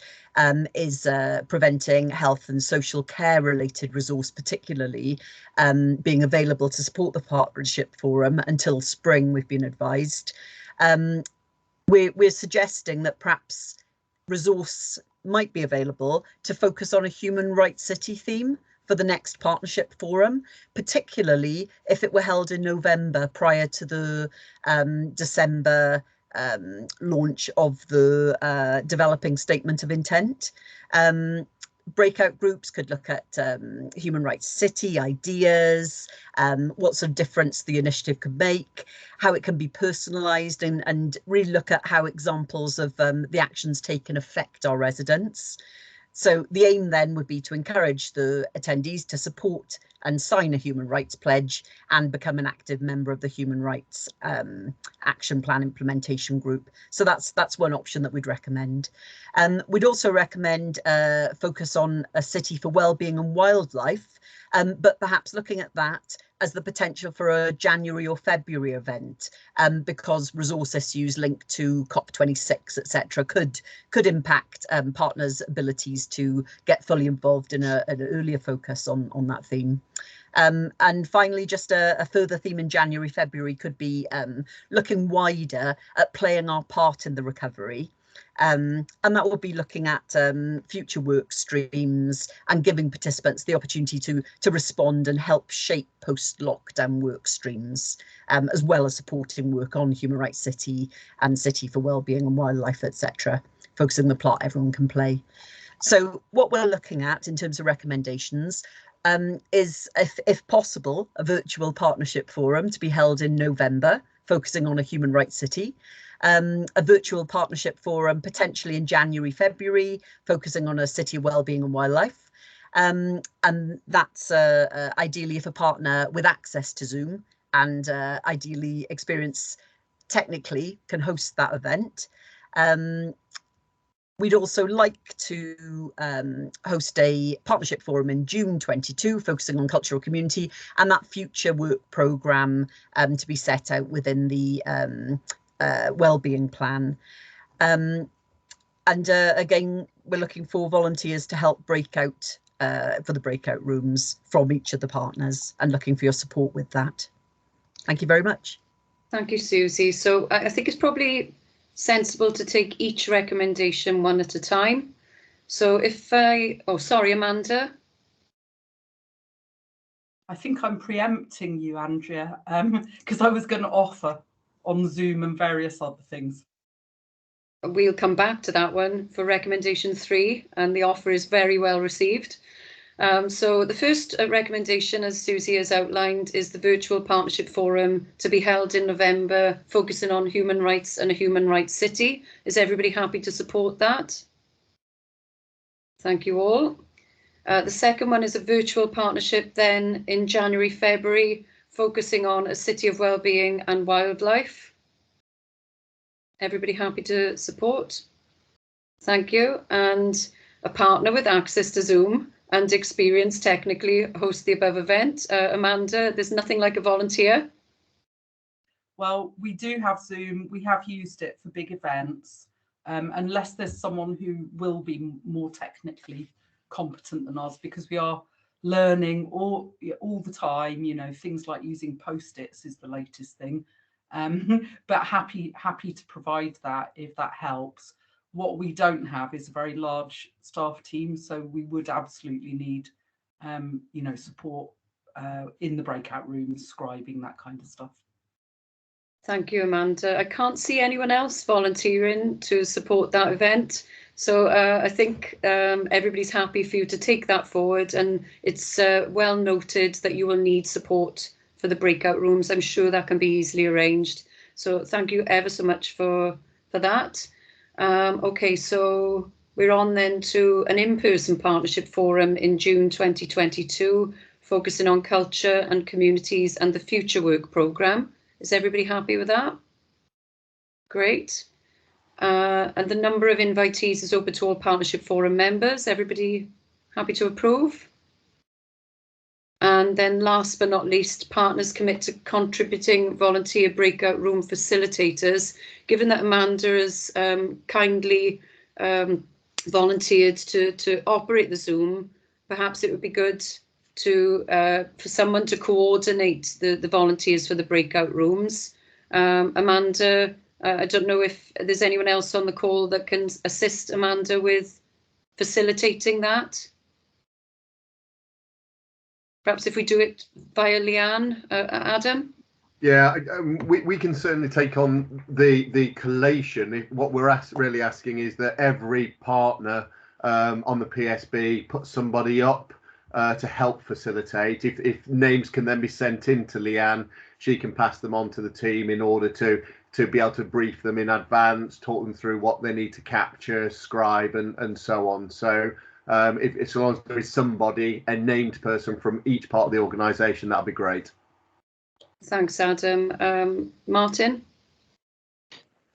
Speaker 16: is preventing health and social care related resource, particularly being available to support the Partnership Forum until spring, we've been advised. We're suggesting that perhaps resource might be available to focus on a human rights city theme for the next Partnership Forum, particularly if it were held in November prior to the December launch of the developing statement of intent. Breakout groups could look at human rights city ideas, what sort of difference the initiative could make, how it can be personalised, and really look at how examples of the actions taken affect our residents. So the aim then would be to encourage the attendees to support and sign a human rights pledge and become an active member of the Human Rights Action Plan Implementation Group. So that's one option that we'd recommend. We'd also recommend focus on a city for wellbeing and wildlife, but perhaps looking at that as the potential for a January or February event, because resource issues linked to COP26, etc., could impact partners' abilities to get fully involved in an earlier focus on that theme. And finally, just a further theme in January, February could be looking wider at playing our part in the recovery. And that will be looking at future work streams and giving participants the opportunity to respond and help shape post-lockdown work streams, as well as supporting work on Human Rights City and City for Wellbeing and Wildlife, etc., focusing the plot everyone can play. So what we're looking at in terms of recommendations is, if possible, a virtual partnership forum to be held in November, focusing on a human rights city. A virtual partnership forum potentially in January, February, focusing on a city of wellbeing and wildlife. And that's ideally if a partner with access to Zoom and ideally experience technically can host that event. We'd also like to host a partnership forum in June 22, focusing on cultural community, and that future work programme to be set out within the wellbeing plan. And again, we're looking for volunteers to help break out for the breakout rooms from each of the partners, and looking for your support with that. Thank you very much.
Speaker 1: Thank you, Susie. So I think it's probably sensible to take each recommendation one at a time. So if oh, sorry, Amanda.
Speaker 17: I think I'm preempting you, Andrea, because I was going to offer on Zoom and various other things.
Speaker 1: We'll come back to that one for recommendation 3, and the offer is very well received. So the first recommendation, as Susie has outlined, is the virtual partnership forum to be held in November, focusing on human rights and a human rights city. Is everybody happy to support that? Thank you all. The second one is a virtual partnership then in January, February, focusing on a city of wellbeing and wildlife. Everybody happy to support? Thank you. And a partner with access to Zoom and experience technically host the above event. Amanda, there's nothing like a volunteer.
Speaker 17: Well, we do have Zoom. We have used it for big events, unless there's someone who will be more technically competent than us, because we are learning all the time. You know, things like using post-its is the latest thing, but happy to provide that if that helps. What we don't have is a very large staff team, so we would absolutely need you know, support in the breakout rooms, scribing, that kind of stuff.
Speaker 1: Thank you, Amanda. I can't see anyone else volunteering to support that event. So I think everybody's happy for you to take that forward, and it's well noted that you will need support for the breakout rooms. I'm sure that can be easily arranged. So thank you ever so much for that. Okay, so we're on then to an in-person partnership forum in June 2022, focusing on culture and communities and the Future Work programme. Is everybody happy with that? Great. And the number of invitees is open to all Partnership Forum members. Everybody happy to approve? And then last but not least, partners commit to contributing volunteer breakout room facilitators. Given that Amanda has kindly volunteered to operate the Zoom, perhaps it would be good to for someone to coordinate the volunteers for the breakout rooms. Amanda, I don't know if there's anyone else on the call that can assist Amanda with facilitating that. Perhaps if we do it via Leanne, Adam?
Speaker 3: Yeah, we can certainly take on the collation. What we're really asking is that every partner on the PSB put somebody up to help facilitate. If names can then be sent in to Leanne, she can pass them on to the team in order to be able to brief them in advance, talk them through what they need to capture, scribe, and so on. So if so long as there is somebody, a named person from each part of the organisation, that'll be great.
Speaker 1: Thanks, Adam. Martin?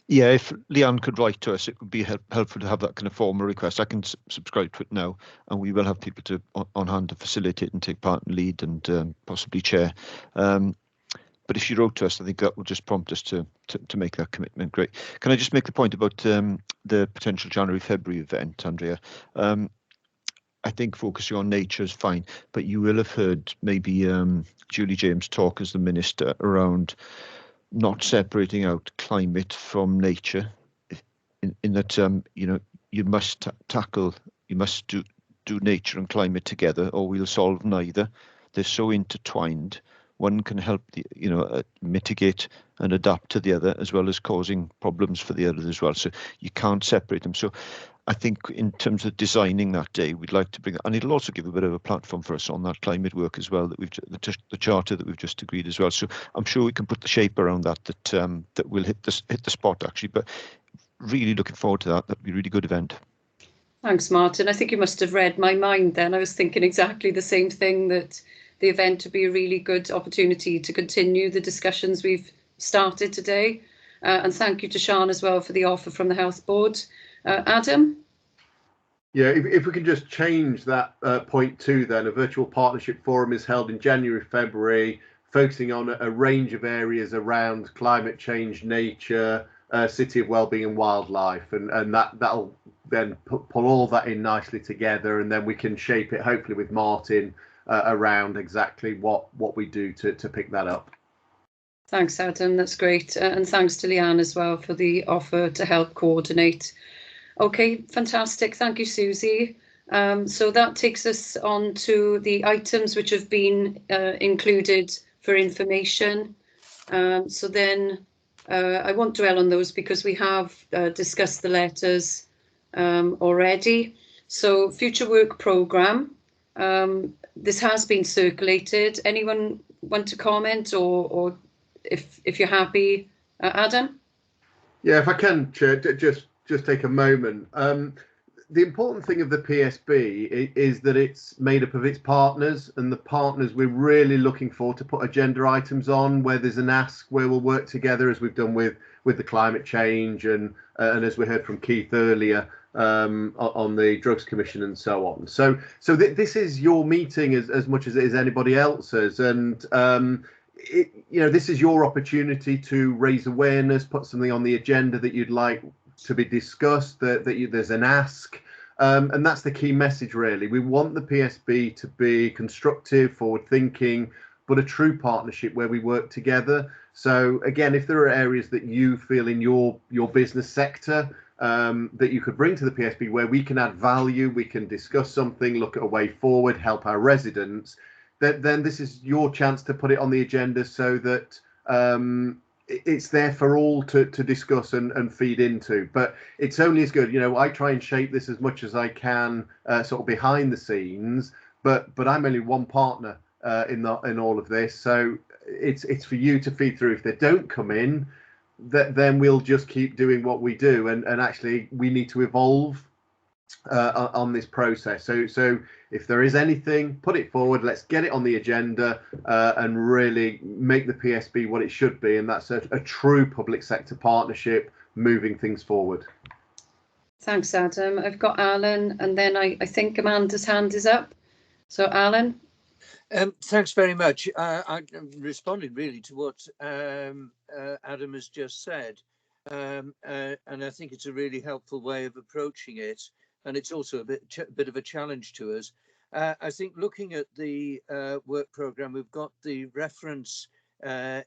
Speaker 15: Yeah, if Leanne could write to us, it would be helpful to have that kind of formal request. I can subscribe to it now, and we will have people to on hand to facilitate and take part and lead and possibly chair. But if she wrote to us, I think that will just prompt us to make that commitment. Great. Can I just make the point about the potential January-February event, Andrea? I think focusing on nature is fine, but you will have heard maybe Julie James talk as the Minister around not separating out climate from nature, in that you know, you must do nature and climate together, or we'll solve neither. They're so intertwined. One can help mitigate and adapt to the other, as well as causing problems for the other as well. So you can't separate them. So I think in terms of designing that day, we'd like to bring, and it'll also give a bit of a platform for us on that climate work as well, that the charter that we've just agreed as well. So I'm sure we can put the shape around that that will hit the spot actually. But really looking forward to that. That'd be a really good event.
Speaker 1: Thanks, Martin. I think you must have read my mind then. I was thinking exactly the same thing, that the event would be a really good opportunity to continue the discussions we've started today. And thank you to Sian as well for the offer from the Health Board. Adam?
Speaker 3: Yeah, if we can just change that point to then, a virtual partnership forum is held in January, February, focusing on a range of areas around climate change, nature, city of wellbeing and wildlife, and that'll then pull all that in nicely together, and then we can shape it hopefully with Martin around exactly what we do to pick that up.
Speaker 1: Thanks, Adam. That's great. And thanks to Leanne as well for the offer to help coordinate. Okay, fantastic. Thank you, Susie. So that takes us on to the items which have been included for information. So then I won't dwell on those because we have discussed the letters already. So Future Work Programme. This has been circulated. Anyone want to comment, or if you're happy, Adam?
Speaker 3: Yeah, if I can, Chair, just take a moment. The important thing of the PSB is that it's made up of its partners, and the partners we're really looking for to put agenda items on where there's an ask, where we'll work together, as we've done with the climate change and as we heard from Keith earlier, on the Drugs Commission and so on. So this is your meeting as much as it is anybody else's, and this is your opportunity to raise awareness, put something on the agenda that you'd like to be discussed, that there's an ask, And that's the key message, really. We want the PSB to be constructive, forward-thinking, but a true partnership where we work together. So again, if there are areas that you feel in your business sector that you could bring to the PSB where we can add value, we can discuss something, look at a way forward, help our residents, then this is your chance to put it on the agenda so that it's there for all to discuss and feed into. But it's only as good, I try and shape this as much as I can sort of behind the scenes, but I'm only one partner in all of this, so it's for you to feed through. If they don't come in, then we'll just keep doing what we do, and actually we need to evolve on this process. So if there is anything, put it forward, let's get it on the agenda and really make the PSB what it should be, and that's a true public sector partnership moving things forward.
Speaker 1: Thanks, Adam. I've got Alan, and then I think Amanda's hand is up. So Alan.
Speaker 5: Thanks very much. I responded really to what Adam has just said, and I think it's a really helpful way of approaching it, and it's also a bit of a challenge to us. I think looking at the work programme, we've got the reference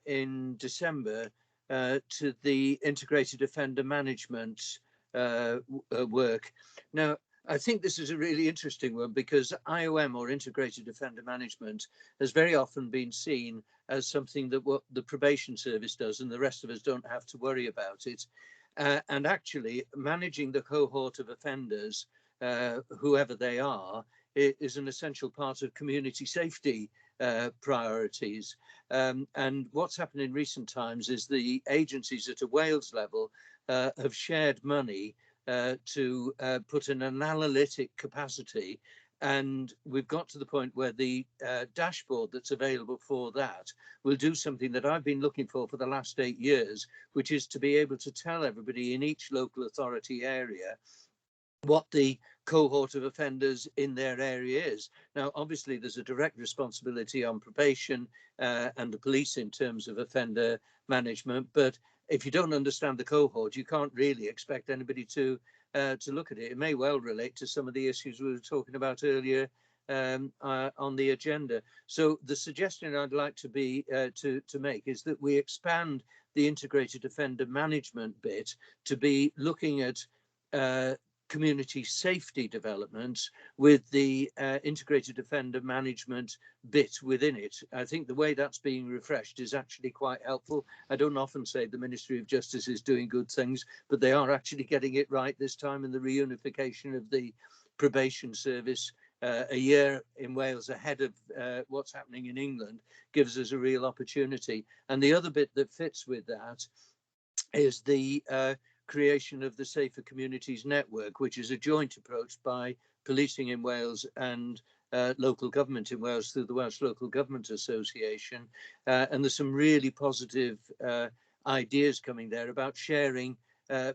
Speaker 5: in December to the integrated offender management work. Now, I think this is a really interesting one because IOM, or Integrated Offender Management, has very often been seen as something that what the probation service does and the rest of us don't have to worry about it. And actually managing the cohort of offenders, whoever they are, is an essential part of community safety priorities. And what's happened in recent times is the agencies at a Wales level have shared money to put in an analytic capacity, and we've got to the point where the dashboard that's available for that will do something that I've been looking for the last 8 years, which is to be able to tell everybody in each local authority area what the cohort of offenders in their area is. Now, obviously, there's a direct responsibility on probation and the police in terms of offender management, but if you don't understand the cohort, you can't really expect anybody to look at it. It may well relate to some of the issues we were talking about earlier on the agenda. So the suggestion I'd like to make is that we expand the integrated offender management bit to be looking at community safety developments with the integrated offender management bit within it. I think the way that's being refreshed is actually quite helpful. I don't often say the Ministry of Justice is doing good things, but they are actually getting it right this time, and the reunification of the probation service a year in Wales ahead of what's happening in England gives us a real opportunity. And the other bit that fits with that is the creation of the Safer Communities Network, which is a joint approach by policing in Wales and local government in Wales through the Welsh Local Government Association. And there's some really positive ideas coming there about sharing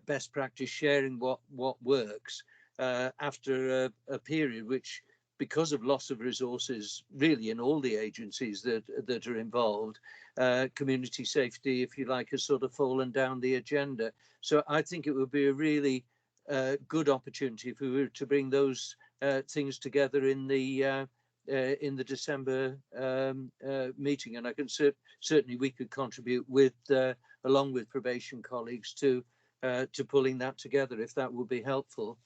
Speaker 5: best practice, sharing what works after a period which, because of loss of resources, really in all the agencies that are involved, community safety, if you like, has sort of fallen down the agenda. So I think it would be a really good opportunity if we were to bring those things together in the December meeting, and I can certainly we could contribute with along with probation colleagues to pulling that together if that would be helpful.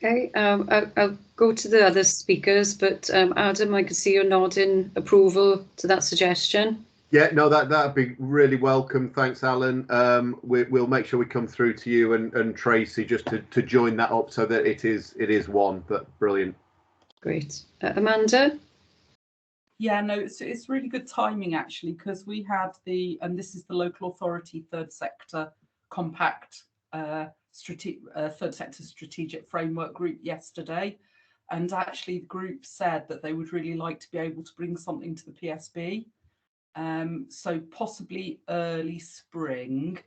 Speaker 1: Okay, I'll go to the other speakers, but Adam, I can see you're nodding approval to that suggestion.
Speaker 3: Yeah, no, that'd be really welcome. Thanks, Alan. We'll make sure we come through to you and Tracy just to join that up so that it is one. But brilliant.
Speaker 1: Great, Amanda.
Speaker 17: Yeah, no, it's really good timing actually, because we had and this is the local authority third sector compact third sector strategic framework group yesterday, and actually the group said that they would really like to be able to bring something to the PSB, so possibly early spring.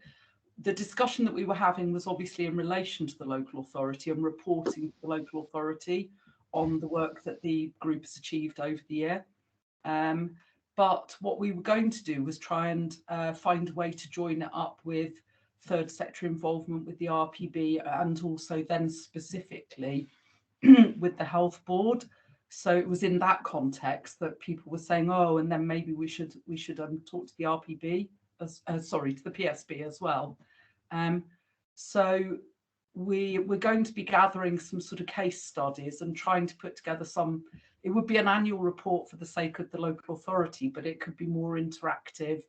Speaker 17: The discussion that we were having was obviously in relation to the local authority and reporting to the local authority on the work that the group has achieved over the year. But what we were going to do was try and find a way to join it up with third sector involvement with the RPB, and also then specifically with the health board. So it was in that context that people were saying, oh, and then maybe we should talk to the RPB, to the PSB as well. So we're going to be gathering some sort of case studies and trying to put together it would be an annual report for the sake of the local authority, but it could be more interactive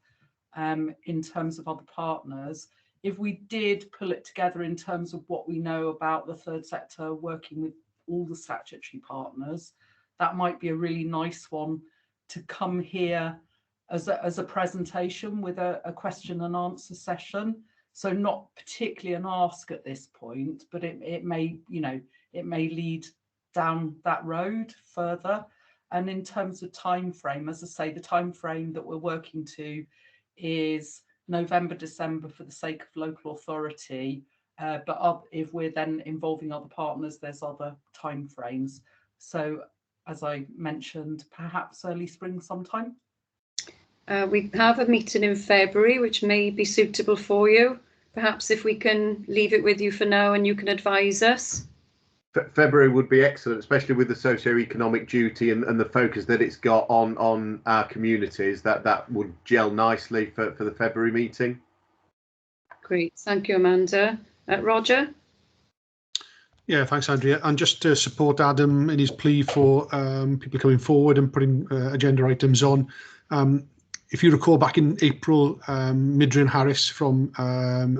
Speaker 17: in terms of other partners. If we did pull it together in terms of what we know about the third sector working with all the statutory partners, that might be a really nice one to come here as a presentation with a question and answer session. So not particularly an ask at this point, but it may lead down that road further. And in terms of time frame, as I say, the time frame that we're working to is November, December for the sake of local authority. But if we're then involving other partners, there's other time frames. So as I mentioned, perhaps early spring sometime.
Speaker 1: We have a meeting in February, which may be suitable for you. Perhaps if we can leave it with you for now and you can advise us.
Speaker 3: February would be excellent, especially with the socio-economic duty and the focus that it's got on our communities. That would gel nicely for the February meeting.
Speaker 1: Great, thank you, Amanda. Roger?
Speaker 6: Yeah, thanks, Andrea. And just to support Adam in his plea for people coming forward and putting agenda items on. If you recall, back in April, Midrin Harris from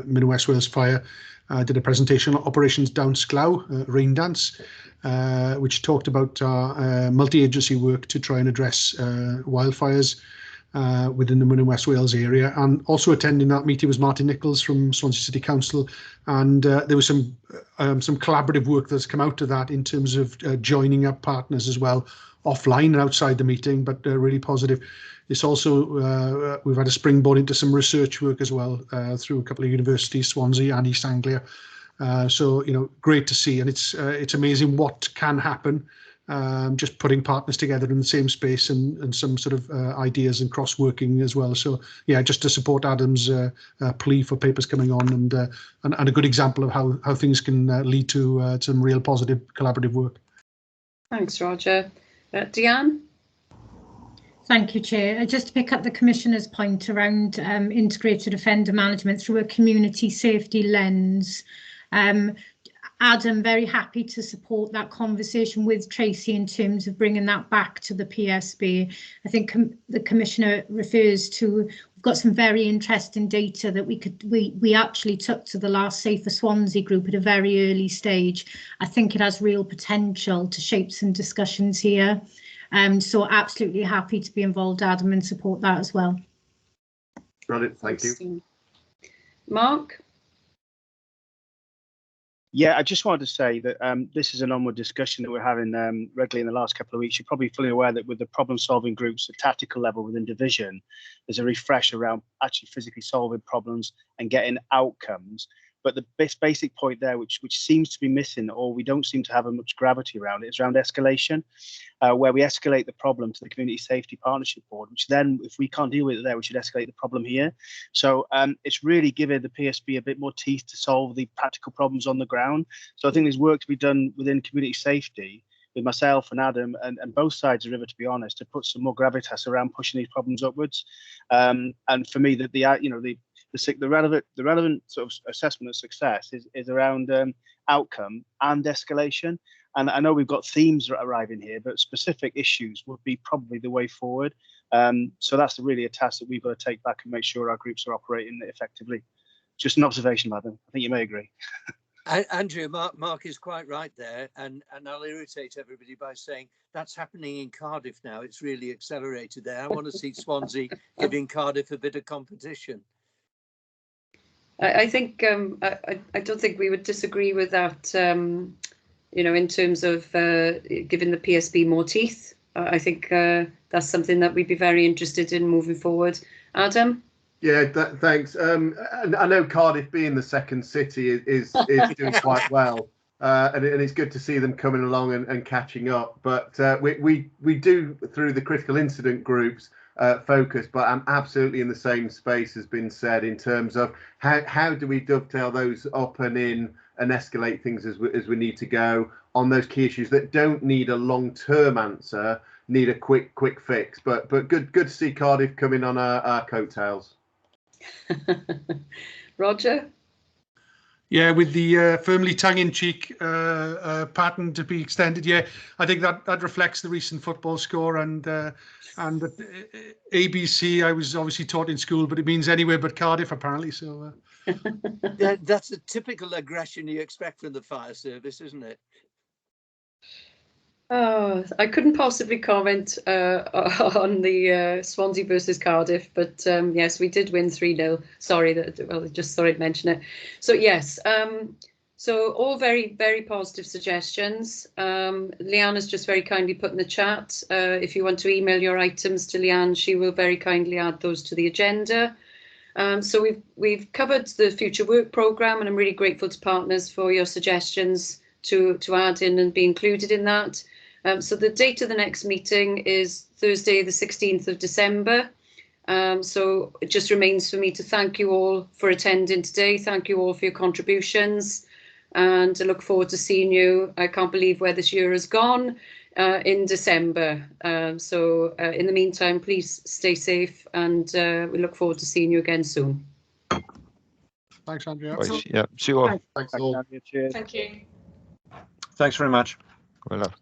Speaker 6: Mid and West Wales Fire did a presentation on Operations Down Sclow, Rain Dance, which talked about multi-agency work to try and address wildfires within the Mid and West Wales area. And also attending that meeting was Martin Nichols from Swansea City Council, and there was some collaborative work that's come out of that in terms of joining up partners as well, offline and outside the meeting, but really positive. It's also, we've had a springboard into some research work as well through a couple of universities, Swansea and East Anglia. So, great to see. And it's amazing what can happen just putting partners together in the same space and some sort of ideas and cross-working as well. So, yeah, just to support Adam's plea for papers coming on and a good example of how things can lead to some real positive collaborative work.
Speaker 1: Thanks, Roger. Deanne?
Speaker 14: Thank you, Chair. Just to pick up the Commissioner's point around integrated offender management through a community safety lens. Adam, very happy to support that conversation with Tracy in terms of bringing that back to the PSB. I think the Commissioner refers to, we've got some very interesting data that we actually took to the last Safer Swansea group at a very early stage. I think it has real potential to shape some discussions here. So absolutely happy to be involved, Adam, and support that as well.
Speaker 3: Brilliant, thank you.
Speaker 1: Mark?
Speaker 12: Yeah, I just wanted to say that this is an onward discussion that we're having regularly in the last couple of weeks. You're probably fully aware that with the problem-solving groups at tactical level within division, there's a refresh around actually physically solving problems and getting outcomes. But the basic point there, which seems to be missing, or we don't seem to have much gravity around it, is around escalation, where we escalate the problem to the Community Safety Partnership Board, which then, if we can't deal with it there, we should escalate the problem here. So it's really giving the PSB a bit more teeth to solve the practical problems on the ground. So I think there's work to be done within community safety with myself and Adam and both sides of the river, to be honest, to put some more gravitas around pushing these problems upwards. And for me, the relevant sort of assessment of success is around outcome and escalation. And I know we've got themes arriving here, but specific issues would be probably the way forward. So that's really a task that we've got to take back and make sure our groups are operating effectively. Just an observation, Madam. I think you may agree.
Speaker 5: Andrea, Mark is quite right there, and I'll irritate everybody by saying that's happening in Cardiff now. It's really accelerated there. I want to see Swansea giving Cardiff a bit of competition.
Speaker 1: I think I don't think we would disagree with that. In terms of giving the PSB more teeth, I think that's something that we'd be very interested in moving forward. Adam?
Speaker 3: Yeah, thanks. I know Cardiff, being the second city, is doing quite well, and it's good to see them coming along and catching up. But we do, through the critical incident groups, focus, but I'm absolutely in the same space as been said in terms of how do we dovetail those up and in and escalate things as we need to go on those key issues that don't need a long-term answer, need a quick fix. But good to see Cardiff coming on our coattails.
Speaker 1: Roger?
Speaker 6: Yeah, with the firmly tongue-in-cheek pattern to be extended. Yeah, I think that reflects the recent football score and ABC. I was obviously taught in school, but it means anywhere but Cardiff apparently. So
Speaker 5: that's the typical aggression you expect from the fire service, isn't it?
Speaker 1: Oh, I couldn't possibly comment on the Swansea versus Cardiff, but yes, we did win 3-0. Sorry, I just thought I'd mention it. So yes, so all very, very positive suggestions. Leanne has just very kindly put in the chat. If you want to email your items to Leanne, she will very kindly add those to the agenda. So we've covered the future work programme, and I'm really grateful to partners for your suggestions to add in and be included in that. So the date of the next meeting is Thursday, the 16th of December. So it just remains for me to thank you all for attending today. Thank you all for your contributions, and I look forward to seeing you. I can't believe where this year has gone, in December. So in the meantime, please stay safe, and we look forward to seeing you again soon.
Speaker 6: Thanks, Andrea.
Speaker 15: Right, yeah, see you all.
Speaker 3: Thanks all.
Speaker 12: Andrea. Cheers.
Speaker 11: Thank you.
Speaker 13: Thanks very much.
Speaker 15: Well done.